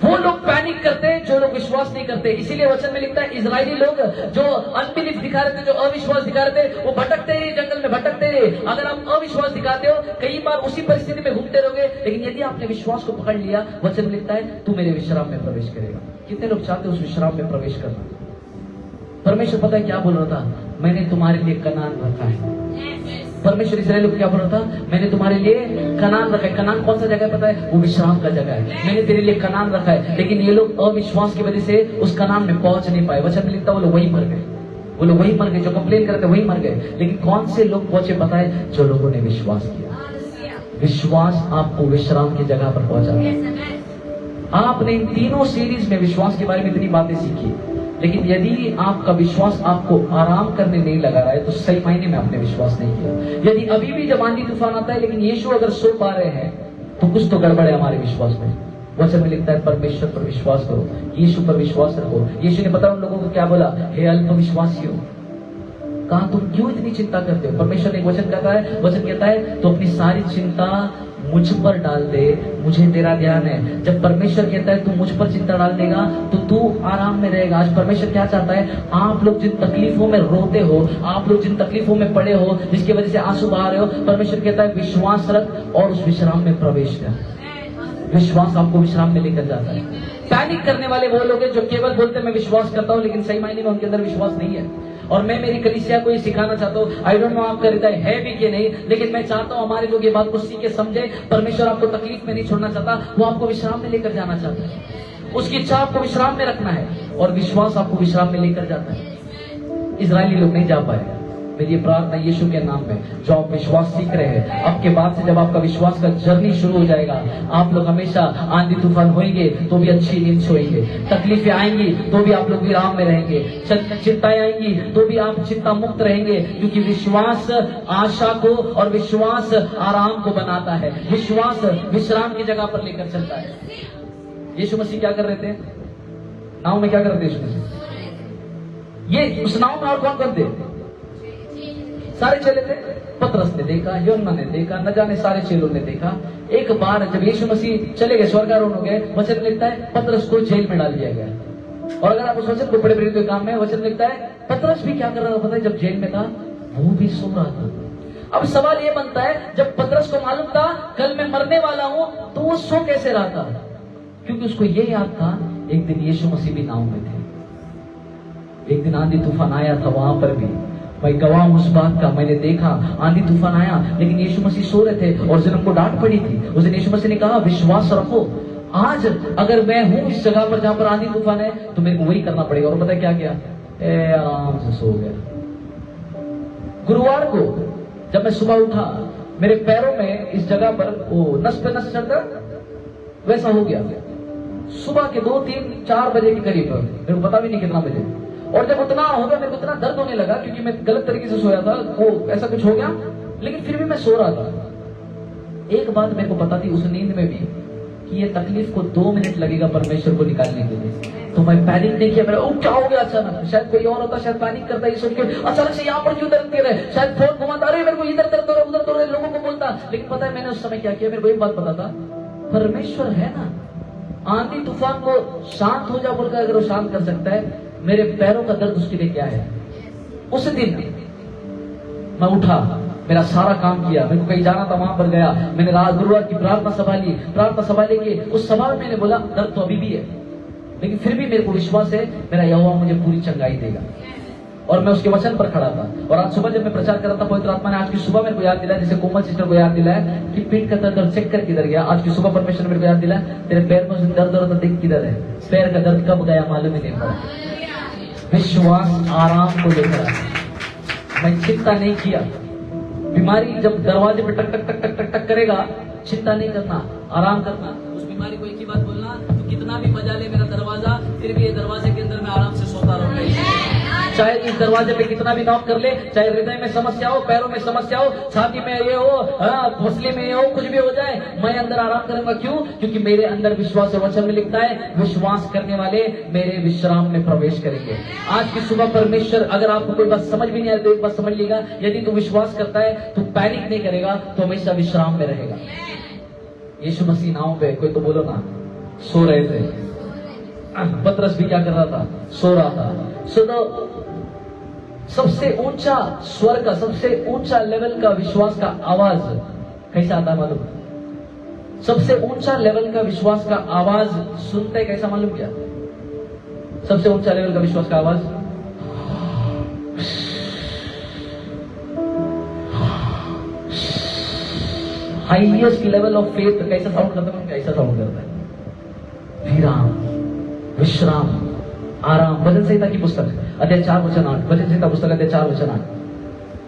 Speaker 1: वो लोग पैनिक करते हैं जो लोग विश्वास नहीं करते। इसीलिए वचन में लिखता है इजरायली लोग जो अनबिलीफ दिखा रहे थे, जो अविश्वास दिखा रहे थे, वो भटकते रहे, जंगल में भटकते रहे। अगर आप अविश्वास दिखाते हो कई बार उसी परिस्थिति में घूमते रहोगे, लेकिन यदि आपने विश्वास को पकड़ लिया, वचन में लिखता है तू मेरे विश्राम में प्रवेश करेगा। कितने लोग चाहते हैं उस विश्राम में प्रवेश करना? परमेश्वर पता है क्या बोल रहा था? मैंने तुम्हारे लिए कनान रखा है। परमेश्वर इस्राएल को क्या बोल रहा था? मैंने तुम्हारे लिए कनान रखा है। कनान कौन सा जगह है पता है? वो विश्राम का जगह है। मैंने तेरे लिए कनान रखा है। लेकिन ये लोग अविश्वास की वजह से उस कनान में पहुंच नहीं पाए। वचन में लिखता है वो लोग वही मर गए, वो लोग वही मर गए, जो कंप्लेन करते वही मर गए। लेकिन कौन से लोग पहुंचे पता है? जो लोगों ने विश्वास किया। विश्वास आपको विश्राम की जगह पर पहुंचाता। आपने इन तीनों सीरीज में विश्वास के बारे में इतनी बातें सीखी, लेकिन यदि आपका विश्वास आपको आराम करने नहीं लगा रहा है तो सही मायने में आपने विश्वास नहीं किया। यदि अभी भी जब आंधी तूफान आता है लेकिन यीशु अगर सो पा रहे हैं तो कुछ तो गड़बड़ है हमारे विश्वास में। वचन में लिखता है परमेश्वर पर विश्वास करो, यीशु पर विश्वास रखो। यीशु ने पता उन लोगों को क्या बोला? हे अल्प विश्वासियों, कहा तुम क्यों इतनी चिंता करते हो? परमेश्वर ने एक वचन कहता है तो अपनी सारी चिंता मुझ पर डाल दे, मुझे तेरा ध्यान है। जब परमेश्वर कहता है तू मुझ पर चिंता डाल देगा तो तू आराम में रहेगा। आज परमेश्वर क्या चाहता है? आप लोग जिन तकलीफों में रोते हो, आप लोग जिन तकलीफों में पड़े हो, जिसकी वजह से आंसू बहा रहे हो, परमेश्वर कहता है विश्वास रख और उस विश्राम में प्रवेश कर। विश्वास आपको विश्राम में लेकर जाता है। पैनिक करने वाले वो लोग हैं जो केवल बोलते हैं मैं विश्वास करता हूं, लेकिन सही मायने में उनके अंदर विश्वास नहीं है। और मैं मेरी कलीसिया को ये सिखाना चाहता हूँ, आई डोंट नो आपका हृदय है भी कि नहीं, लेकिन मैं चाहता हूँ हमारे लोग ये बात को सीखे समझे। परमेश्वर आपको तकलीफ में नहीं छोड़ना चाहता, वो आपको विश्राम में लेकर जाना चाहता है। उसकी इच्छा आपको विश्राम में रखना है और विश्वास आपको विश्राम में लेकर जाता है। इजरायली लोग नहीं जा पाए। मेरी प्रार्थना यीशु के नाम में, जो आप विश्वास सीख रहे हैं, अब के बाद से जब आपका विश्वास का जर्नी शुरू हो जाएगा, आप लोग हमेशा आंधी तूफान होंगे तो भी अच्छी नींद सोएंगे, तकलीफें आएंगी तो भी आप लोग विराम में रहेंगे, चिंताएं आएंगी तो भी आप चिंता मुक्त रहेंगे, क्योंकि विश्वास आशा को और विश्वास आराम को बनाता है। विश्वास विश्राम की जगह पर लेकर चलता है। यीशु मसीह क्या कर रहे थे? नाव में क्या कर रहे थे यीशु मसीह? ये उस नाव में और कौन कौन थे? सारे चेले थे। पतरस ने देखा, यूहन्ना ने देखा, न जाने सारे चेलों ने देखा। एक बार जब यीशु मसीह चले गए, स्वर्गारोहण हो गए, वचन लिखता है पतरस को जेल में डाल दिया गया। और अगर आप उस वचन को बड़े बड़े काम में, वचन लिखता है पतरस भी क्या कर रहा था पता है? जब जेल में था वो भी सो रहा था। अब सवाल ये बनता है, जब पतरस को मालूम था कल मैं मरने वाला हूं, तो वो सो कैसे रहा था? क्योंकि उसको ये याद था एक दिन यीशु मसीह भी नाव में थे। एक दिन आंधी तूफान आया था, वहां पर भी मैं गवाह हूं उस बात का। मैंने देखा आंधी तूफान आया लेकिन यीशु मसीह सो रहे थे और जन्म को डांट पड़ी थी। उस दिन यीशु मसीह ने कहा विश्वास रखो। आज अगर मैं हूं इस जगह पर जहां पर आंधी तूफान है तो मेरे को वही करना पड़ेगा। और पता है क्या किया? आराम से सो गया। गुरुवार को जब मैं सुबह उठा, मेरे पैरों में इस जगह पर वो नस पे नस चढ़ता वैसा हो गया। सुबह के 2, 3, 4 बजे के करीब, मेरे को पता भी नहीं कितना बजे, और जब उतना हो गया मेरे को इतना दर्द होने लगा क्योंकि मैं गलत तरीके से सोया था, वो ऐसा कुछ हो गया, लेकिन फिर भी मैं सो रहा था। एक बात मेरे को पता थी उस नींद में भी कि ये तकलीफ को 2 मिनट लगेगा परमेश्वर को निकालने के लिए। तो मैं पैनिक नहीं किया। मेरा क्या हो गया अचानक? शायद कोई और होता, शायद पैनिक करता, ये सोच के अचानक से यहाँ पर क्यों दर्द दे रहे, शायद फोन घुमाता, अरे मेरे को इधर दर्द हो रहा है, उधर दर्द हो रहा है, लोगों को बोलता। लेकिन पता है मैंने उस समय क्या किया? मेरे को एक बात पता था, परमेश्वर है ना, आंधी तूफान को शांत हो जा बोलकर अगर वो शांत कर सकता है, मेरे पैरों का दर्द उसके लिए क्या है? उस दिन मैं उठा, मेरा सारा काम किया, मेरे को कहीं जाना था वहां पर गया, मैंने रात गुरुवार की प्रार्थना सभा ली। प्रार्थना सभा लेके उस सभा में मैंने बोला दर्द तो अभी भी है, लेकिन फिर भी मेरे को विश्वास है मेरा यहोवा मुझे पूरी चंगाई देगा। और मैं उसके वचन पर खड़ा था। और आज सुबह जब मैं प्रचार कर रहा था, पवित्र आत्मा ने आज की सुबह मेरे को याद दिलाया, जैसे कोमल सिस्टर को याद दिलाया कि पीठ का दर्द चेक कर किधर गया। आज की सुबह परमेश्वर मेरे को याद दिलाया तेरे पैर में दर्द हो रहा था, देख किधर है। पैर का दर्द कब गया मालूम ही नहीं पड़ा। विश्वास आराम को लेकर आया। मैं चिंता नहीं किया। बीमारी जब दरवाजे पे टक टक टक टक टक टक करेगा, चिंता नहीं करना, आराम करना। उस बीमारी को एक ही बात बोलना, तो कितना भी बजा ले मेरा दरवाजा, फिर भी ये दरवाजे के अंदर मैं आराम से सोता रहूंगा। दरवाजे पे कितना भी नॉक कर ले, चाहे हृदय में समस्या हो, पैरों में समस्या हो, छाती में ये हो, फसले में ये हो, कुछ भी हो जाए, मैं अंदर आराम करूंगा। क्यों? क्योंकि मेरे अंदर विश्वास और वचन में लिखता है, विश्वास करने वाले मेरे विश्राम में प्रवेश करेंगे। आज की सुबह परमेश्वर, अगर आपको कोई बात समझ भी नहीं आए तो एक बात समझ लीजिएगा, यदि तू विश्वास करता है तो पैनिक नहीं करेगा, तो हमेशा विश्राम में रहेगा। यीशु मसीह नाव पे, कोई तो बोलो ना, सो रहे थे। पतरस भी क्या कर रहा था? सो रहा था। सो तो सबसे ऊंचा स्वर का, सबसे ऊंचा लेवल का विश्वास का आवाज कैसा आता है मालूम? सबसे ऊंचा लेवल का विश्वास का आवाज सुनते कैसा मालूम क्या? सबसे ऊंचा लेवल का विश्वास का आवाज हाईएस्ट लेवल ऑफ फेथ कैसा साउंड करता है? कैसा साउंड करता है? विराम, विश्राम, आराम। भजन संहिता की पुस्तक अध्याय 4 वचन 8, भजन संहिता पुस्तक अध्याय 4 वचन 8,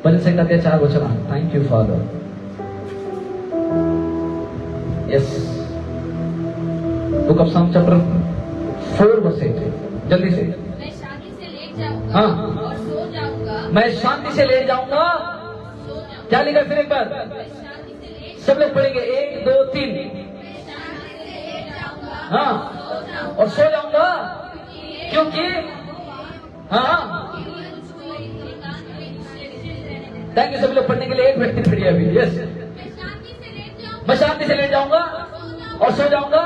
Speaker 1: भजन संहिता अध्याय 4 वचन 8। Thank you father. Yes, book of साम चैप्टर 4 वर्स 8, जल्दी से।
Speaker 2: मैं शांति से लेट जाऊंगा
Speaker 1: हाँ।
Speaker 2: और सो जाऊंगा।
Speaker 1: मैं शांति से लेट जाऊंगा।
Speaker 2: सो जाऊंगा।
Speaker 1: क्या लिखा फिर एक बार?
Speaker 2: मैं शांति से लेट
Speaker 1: सब लोग पढ़ेंगे, 1 2 3।
Speaker 2: मैं शांति से लेट जाऊंगा।
Speaker 1: हाँ,
Speaker 2: सो जाऊंगा।
Speaker 1: और सो जाऊंगा क्योंकि हाँ। Thank you. सभी लोग पढ़ने के लिए, एक व्यक्ति पढ़िए अभी। यस,
Speaker 2: मैं शांति से लेट जाऊंगा।
Speaker 1: मैं शांति से लेट जाऊंगा और सो जाऊंगा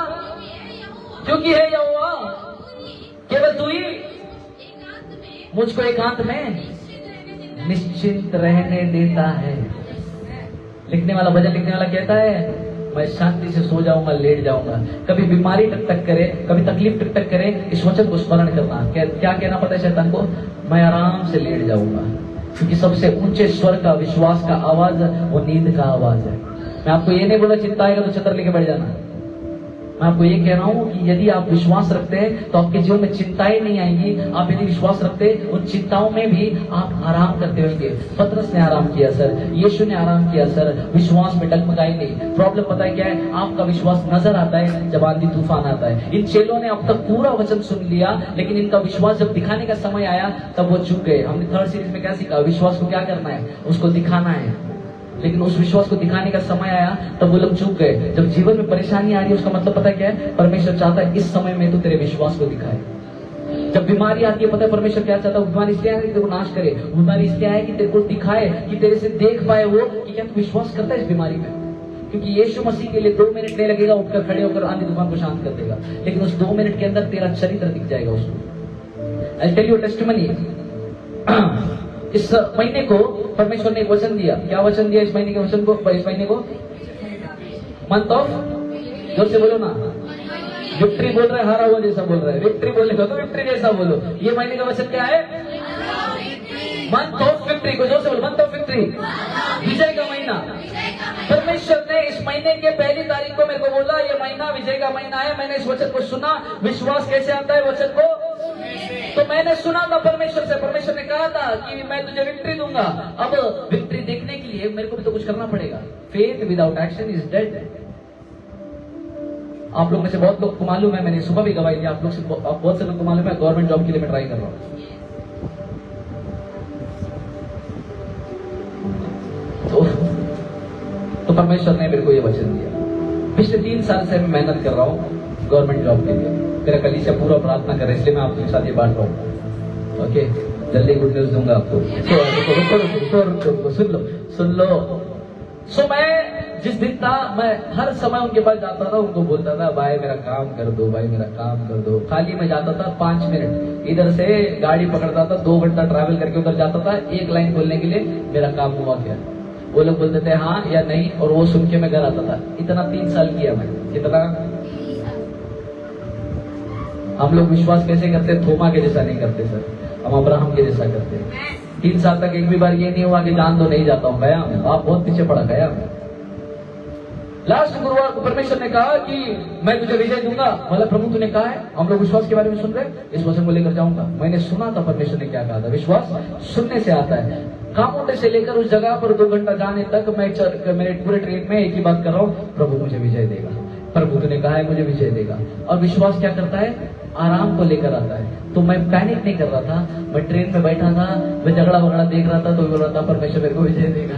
Speaker 1: क्योंकि है यहोवा, केवल तू ही
Speaker 2: एकांत में
Speaker 1: मुझको एकांत में
Speaker 2: निश्चित रहने देता है।
Speaker 1: निश्चिंत रहने देता है। लिखने वाला, भजन लिखने वाला कहता है, मैं शांति से सो जाऊंगा, लेट जाऊंगा। कभी बीमारी टक करे, कभी तकलीफ टक करे, इस वचन को स्मरण करना। क्या कहना पड़ता है शैतान को? मैं आराम से लेट जाऊंगा, क्योंकि सबसे ऊंचे स्वर का विश्वास का आवाज वो नींद का आवाज है। मैं आपको ये नहीं बोला चिंता आएगा तो छतर लेके बैठ जाना। मैं आपको ये कह रहा हूं कि यदि आप विश्वास रखते हैं तो आपके जीवन में चिंताएं नहीं आएंगी। आप यदि विश्वास रखते हैं, उन चिंताओं में भी आप आराम करते होंगे। पतरस ने आराम किया सर, यीशु ने आराम किया सर, विश्वास में डगमगाए नहीं। प्रॉब्लम पता है क्या है? आपका विश्वास नजर आता है जब आंधी तूफान आता है। इन चेलों ने अब तक पूरा वचन सुन लिया, लेकिन इनका विश्वास जब दिखाने का समय आया तब वो चूक गए। हमने 3rd सीरीज में क्या सीखा? विश्वास को क्या करना है? उसको दिखाना है। लेकिन उस विश्वास को दिखाने का समय आया तब वो लोग चूक गए। जब जीवन में परेशानी आ रही है, उसका मतलब पता क्या है? परमेश्वर चाहता है इस समय में तो तेरे विश्वास को दिखाए। जब बीमारी आती है, पता है परमेश्वर क्या चाहता है? बीमारी इसलिए है कि तेरे को नाश करे, बीमारी इसलिए है कि तेरे को दिखाए, कि तेरे से देख पाए वो कि क्या तू विश्वास करता है इस बीमारी में। क्योंकि यीशु मसीह के लिए 2 मिनट नहीं लगेगा, उठकर खड़े होकर आंधी तूफान को शांत कर देगा, लेकिन उस 2 मिनट के अंदर तेरा चरित्र दिख जाएगा उसको। I tell you testimony. इस महीने को परमेश्वर ने एक वचन दिया। क्या वचन दिया इस महीने के वचन को? इस महीने को मंथ ऑफ, जोर से बोलो ना, विक्ट्री बोल रहे, हारा हुआ जैसा बोल रहे हैं। विक्ट्री बोलेगा तो विक्ट्री जैसा बोलो। ये महीने का वचन क्या है? Month of victory. को जोर से बोलो, मंथ ऑफ विक्ट्री, विजय का महीना। परमेश्वर ने इस महीने के 1 तारीख को मेरे को बोला ये महीना विजय का महीना है। मैंने इस वचन को सुना। विश्वास कैसे आता है वचन को? तो मैंने सुना था परमेश्वर से। परमेश्वर ने कहा था कि मैं तुझे विक्ट्री दूंगा। अब विक्ट्री देखने के लिए मेरे को भी तो कुछ करना पड़ेगा। Faith without action is dead. आप लोग में से बहुत लोग को मालूम है, मैंने सुबह भी गवाही दी, आप लोग से बहुत से लोग को मालूम है गवर्नमेंट जॉब के लिए मैं ट्राई कर रहा हूँ। तो परमेश्वर ने मेरे को ये वचन दिया। पिछले 3 साल से मैं मेहनत कर रहा हूँ गवर्नमेंट जॉब के लिए। मेरा कलीसिया पूरा प्रार्थना कर रहा है, इसलिए मैं आपके साथ ये बांट रहा हूँ। ओके, जल्दी गुड न्यूज दूंगा आपको। सुन लो। सो मैं जिस दिन था, मैं हर समय उनके पास जाता था, उनको बोलता था भाई मेरा काम कर दो, भाई मेरा काम कर दो। खाली मैं जाता था 5 मिनट, इधर से गाड़ी पकड़ता था, 2 घंटा ट्रैवल करके उधर जाता था, 1 लाइन बोलने के लिए मेरा काम हुआ क्या? वो लोग बोलते थे हाँ या नहीं, और वो सुन के मैं घर आता था। इतना 3 साल किया मैं। कितना? हम लोग विश्वास कैसे करते? थोमा के जैसा नहीं करते सर, हम अब्राहम के जैसा करते। 3 साल तक एक भी बार ये नहीं हुआ कि जान दो नहीं जाता हूँ, गया मैं। आप बहुत पीछे पड़ा, गया मैं। लास्ट गुरुवार को परमेश्वर ने कहा कि मैं तुझे विजय दूंगा। मतलब प्रभु तूने कहा है, हम लोग विश्वास के बारे में सुन रहे, इस वचन को लेकर जाऊंगा। मैंने सुना था परमेश्वर ने क्या कहा था। विश्वास सुनने से आता है। कामोटे से लेकर उस जगह पर 2 घंटा जाने तक मैं मेरे पूरे ट्रेन में एक ही बात कर रहा हूँ, प्रभु मुझे विजय देगा, प्रभु तूने कहा है मुझे विजय देगा। और विश्वास क्या करता है? आराम को लेकर आता है। तो मैं पैनिक नहीं कर रहा था, मैं ट्रेन में बैठा था, मैं झगड़ा वगड़ा देख रहा था तो बोल रहा था परमेश्वर मेरे को विजय देगा।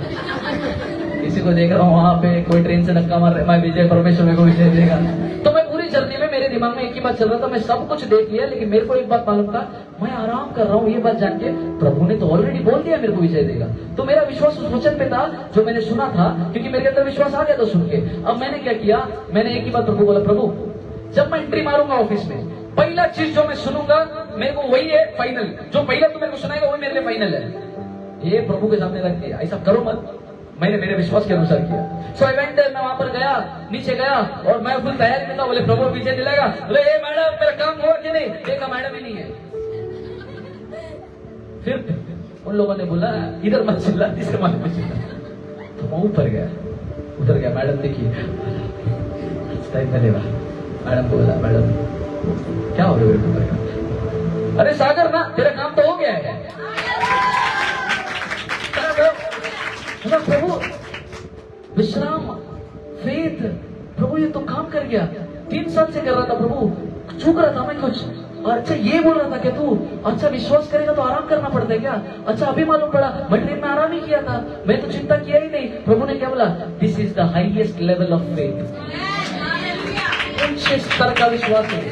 Speaker 1: किसी को देख रहा हूँ वहां पे कोई ट्रेन से धक्का मार रहा है, मैं विजय परमेश्वर मेरे को विजय देगा। तो मैं पूरी जर्नी में मेरे दिमाग में एक ही बात चल रहा था, मैं सब कुछ देख लिया लेकिन मेरे को एक बात मालूम था, मैं आराम कर रहा हूँ। ये बात जान के प्रभु ने तो ऑलरेडी बोल दिया मेरे को विजय देगा। तो मेरा विश्वास उस वचन पे था जो मैंने सुना था, क्योंकि मेरे अंदर विश्वास आ गया था सुन के। अब मैंने क्या किया, मैंने एक ही बात प्रभु बोला, प्रभु जब मैं एंट्री मारूंगा ऑफिस में, पहला चीज जो मैं सुनूंगा मेरे को वही है फाइनल। जो पहला तू मेरे को सुनाएगा वही मेरे लिए फाइनल है। ये प्रभु के सामने रख के ऐसा करो मत। मैंने मेरे विश्वास के अनुसार किया। सो आई वेंट देयर, मैं वहां पर गया, नीचे गया और मैं फुल तैयारी में था। बोले प्रभु विजय दिलाएगा। बोले ए मैडम मेरा काम हुआ कि नहीं? देखा मैडम ही नहीं है। फिर उन लोगों ने बोला इधर मत चिल्ला, तीसरे माले पे चिल्ला। तो मैं ऊपर गया, उतर गया। मैडम देखिए धन्यवाद। मैडम को बोला मैडम क्या हो गया ऊपर का? अरे सागर ना तेरा काम तो हो गया है। प्रभु विश्राम, फेथ, प्रभु ये तो काम कर गया। 3 साल से कर रहा था प्रभु, चूक रहा था मैं कुछ। और अच्छा ये बोल रहा था कि तू अच्छा विश्वास करेगा तो आराम करना पड़ता है क्या? अच्छा अभी मालूम पड़ा, मैं ट्रेन में आराम ही किया था, मैं तो चिंता किया ही नहीं। प्रभु ने क्या बोला? This is the highest level of faith. उच्च स्तर का विश्वास है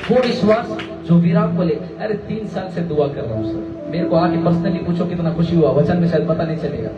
Speaker 1: वो विश्वास जो विराम बोले। अरे 3 साल से दुआ कर रहा हूँ सर, मेरे को आके पर्सनली पूछो कितना खुशी हुआ, वचन में शायद पता नहीं चलेगा।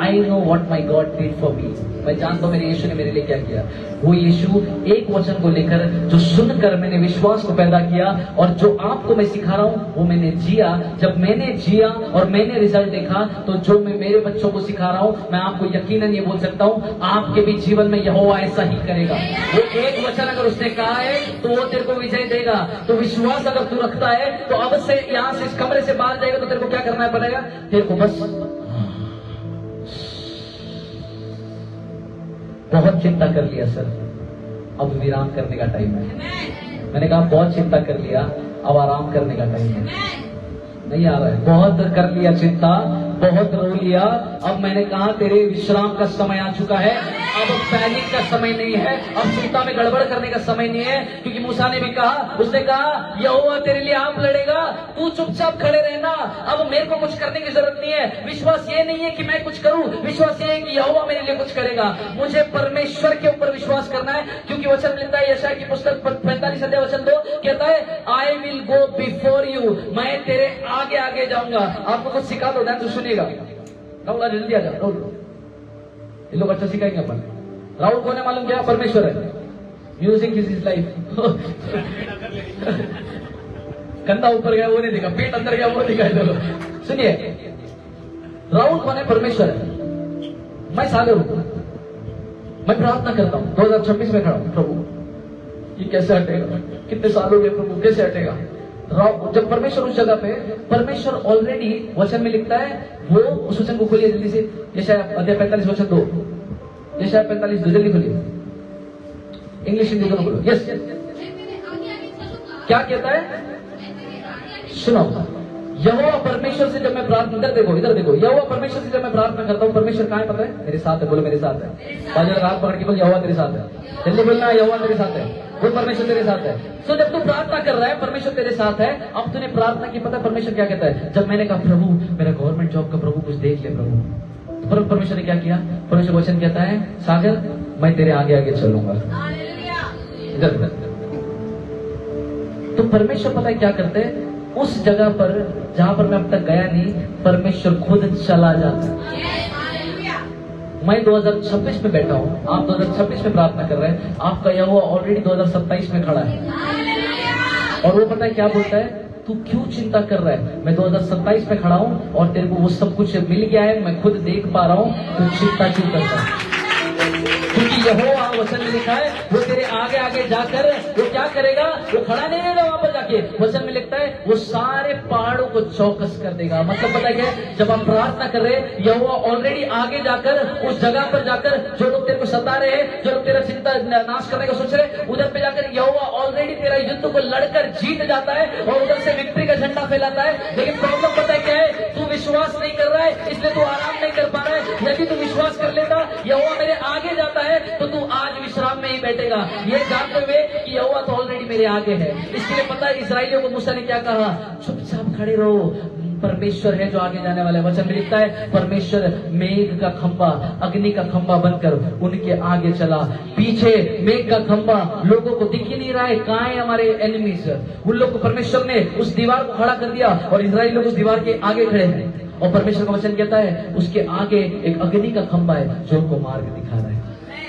Speaker 1: I know what my God did for me. मैं जानता हूँ मेरे यीशु ने मेरे लिए क्या किया। वो यीशु एक वचन को लेकर जो सुनकर मैंने विश्वास को पैदा किया और जो आपको मैं सिखा रहा हूँ वो मैंने जिया। जब मैंने जिया और मैंने रिजल्ट देखा तो जो मैं मेरे बच्चों को सिखा रहा हूँ मैं आपको यकीनन ये बोल सकता हूँ आपके भी जीवन में यहोवा ऐसा ही करेगा। वो एक वचन अगर उसने कहा है तो वो तेरे को विजय देगा। तो विश्वास अगर तू रखता है तो अब से यहाँ से इस कमरे से बाहर जाएगा तो तेरे को क्या करना पड़ेगा? तेरे को बस बहुत चिंता कर लिया सर, अब विराम करने का टाइम है। मैंने कहा बहुत चिंता कर लिया, अब आराम करने का टाइम है। नहीं आ रहा है। बहुत कर लिया चिंता, बहुत रो लिया, अब मैंने कहा तेरे विश्राम का समय आ चुका है। अब पैनिक का समय नहीं है, अब चिंता में गड़बड़ करने का समय नहीं है। क्योंकि मूसा ने भी कहा, उसने कहा यहोवा तेरे लिए आप लड़ेगा, तू चुपचाप खड़े रहना, अब मेरे को कुछ करने की जरूरत नहीं है। विश्वास ये नहीं है कि मैं कुछ करूं, विश्वास ये है कि यहोवा मेरे लिए कुछ करेगा। मुझे परमेश्वर के ऊपर विश्वास करना है। क्योंकि वचन मिलता है यशायाह की पुस्तक 45 अध्याय वचन 2 कहता है I will go before you, मैं तेरे आगे आगे जाऊंगा। आपको कुछ सिखा दो, ध्यान से सुनिएगा। राहुल जल्दी आ जाओ, राहुल ये लोग अच्छा सिखाएंगे अपन। राहुल कौन है मालूम क्या? परमेश्वर है। Music is his life. कंधा ऊपर गया वो नहीं दिखा, पेट अंदर गया वो दिखाई दो। सुनिए राहुल कौन है? परमेश्वर है। मैं सागर हूं, मैं प्रार्थना करता हूं 2026 में खड़ा हूं, प्रभु ये कैसे हटेगा? कितने साल हो गए प्रभु, कैसे हटेगा? जब परमेश्वर उस जगह पे, परमेश्वर ऑलरेडी वचन में लिखता है, वो उस वचन को खोलिए जल्दी से, यशायाह अध्याय 45 वचन 2, यशायाह 45 2 जल्दी खोलिए, इंग्लिश हिंदी दोनों बोलो। यस क्या कहता है? सुनो, यहोवा परमेश्वर से जब मैं प्रार्थना, इधर देखो, यहोवा परमेश्वर से जब मैं प्रार्थना करता हूँ, परमेश्वर कहाँ है पता है? मेरे साथ है। बोलो मेरे साथ है। बाजार हाथ पकड़ के बोल यहोवा तेरे साथ है। जल्दी बोलना यहोवा तेरे साथ है, वो परमेश्वर तेरे साथ है। सो जब तू प्रार्थना कर रहा है परमेश्वर तेरे साथ है। अब तूने प्रार्थना की, पता है परमेश्वर क्या कहता है? जब मैंने कहा प्रभु मेरा गवर्नमेंट जॉब का प्रभु कुछ देख ले प्रभु, तो परमेश्वर ने क्या किया? परमेश्वर वचन कहता है सागर मैं तेरे आगे आगे चलूंगा। इधर तो परमेश्वर पता है क्या करते हैं? उस जगह पर जहां पर मैं अब तक गया नहीं, परमेश्वर खुद चला जाता है। मैं 2026 में बैठा हूँ, आप 2026 में प्रार्थना कर रहे हैं, आपका यहोवा ऑलरेडी 2027 में खड़ा है। और वो पता है क्या बोलता है? तू क्यों चिंता कर रहा है? मैं 2027 में खड़ा हूँ और तेरे को वो सब कुछ मिल गया है, मैं खुद देख पा रहा हूँ, तू चिंता क्यों करता है? क्योंकि यहोवा वचन में लिखा है वो तेरे आगे आगे जाकर वो क्या करेगा? वो खड़ा नहीं रहेगा वहां पर जाके। वचन में लिखता है वो सारे पहाड़ों को चौकस कर देगा। मतलब पता है क्या? जब हम प्रार्थना कर रहे हैं, यहोवा ऑलरेडी आगे जाकर उस जगह पर जाकर, जो लोग तेरे को सता रहे हैं, जो लोग तेरा चिंता नाश करने का सोच रहे, उधर पे जाकर यहोवा ऑलरेडी तेरा युद्ध को लड़कर जीत जाता है और उधर से विक्ट्री का झंडा फैलाता है। लेकिन प्रॉब्लम पता है क्या है? तू विश्वास नहीं कर रहा है, इसलिए तू आराम नहीं कर पा रहा है। यदि तू विश्वास कर लेता यहोवा मेरे आगे जाता है तो तू आज विश्राम में ही बैठेगा, ये जानते हुए कि यहोवा तो ऑलरेडी मेरे आगे है। इसके लिए पता है इस्राएलियों को मूसा ने क्या कहा, चुपचाप खड़े रहो, परमेश्वर है जो आगे जाने वाला है। वचन में लिखता है परमेश्वर मेघ का खंबा, अग्नि का खंबा बनकर उनके आगे चला। पीछे मेघ का खंबा, लोगों को दिख ही नहीं रहा है कहां है हमारे एनिमीज। उन लोग को परमेश्वर ने उस दीवार को खड़ा कर दिया और इजराइल लोग उस दीवार के आगे खड़े हैं। और परमेश्वर का वचन कहता है उसके आगे एक अग्नि का खंबा है जो उनको मार्ग दिखा रहा है।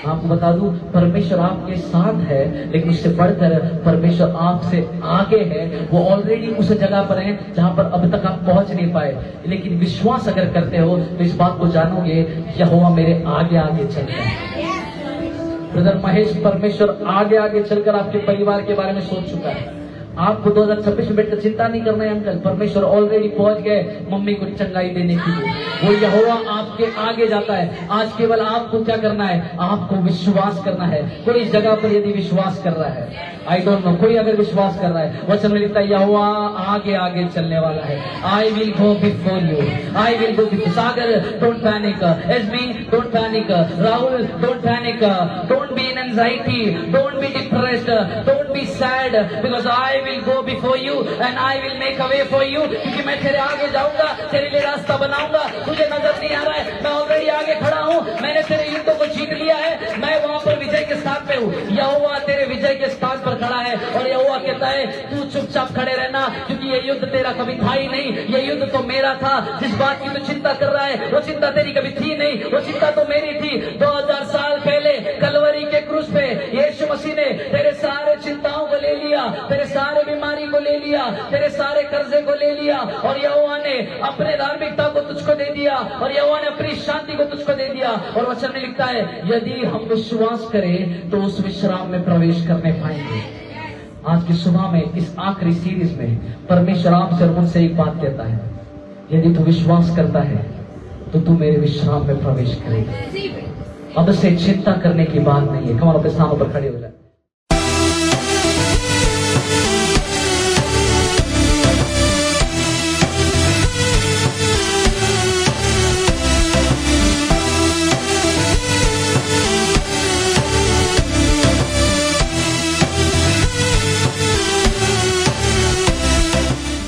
Speaker 1: आपको बता दूं परमेश्वर आपके साथ है, लेकिन उससे बढ़कर परमेश्वर आपसे आगे है। वो ऑलरेडी उस जगह पर है जहां पर अब तक आप पहुंच नहीं पाए, लेकिन विश्वास अगर करते हो तो इस बात को जानोगे यहोवा मेरे आगे आगे चल रहा है। ब्रदर महेश, परमेश्वर आगे आगे चलकर आपके परिवार के बारे में सोच चुका है। आपको 2026 में बैठकर चिंता नहीं करना है अंकल, परमेश्वर ऑलरेडी पहुंच गए मम्मी को चंगाई देने के लिए। वो यहोवा आपके आगे जाता है। आज केवल आपको क्या करना है, आपको विश्वास करना है। कोई इस जगह पर यदि विश्वास कर रहा है, आई डोंट नो, कोई अगर विश्वास कर रहा है, वचन में लिखता है यहोवा आगे आगे चलने वाला है। I will go before you, I will go before. Sagar don't panic, Asmi don't panic, Rahul don't panic, don't be in anxiety, don't be depressed, don't be sad, because I will go before you and I will make a way for you। क्योंकि मैं तेरे आगे जाऊंगा, तेरे लिए रास्ता बनाऊंगा। तुझे नजर नहीं आ रहा है, मैं ऑलरेडी आगे खड़ा हूँ, मैंने तेरे युद्धों को जीत लिया है, मैं वहां पर विजय के स्थान पे हूँ। यहोवा तेरे विजय के स्थान पर खड़ा है और यहोवा कहता है तू चुपचाप खड़े रहना, क्योंकि ये युद्ध तेरा कभी था ही नहीं, ये युद्ध तो मेरा था। जिस बात की तू चिंता कर रहा है वो चिंता तेरी कभी थी नहीं, वो चिंता तो मेरी थी। 2000 साल पहले कलवरी के क्रूस पे यीशु मसीह ने तेरे सारे चिंताओं को ले लिया, तेरे सारे बीमारी को ले लिया, तेरे सारे कर्जे को ले लिया और यहोवा ने अपने धार्मिकता को तुझको दे दिया और यहोवा ने अपनी शांति को तुझको दे दिया। और वचन में लिखता है यदि हम विश्वास करें तो उस विश्राम में प्रवेश करने पाएंगे। आज की सुबह में इस आखिरी सीरीज में परमेश्वर आपसे और मुझसे एक बात कहता है, यदि तू विश्वास करता है तो तू मेरे विश्राम में प्रवेश करेगा। अब से चिंता करने की बात नहीं है। कमाल अपने स्थानों पर खड़े हो जाए।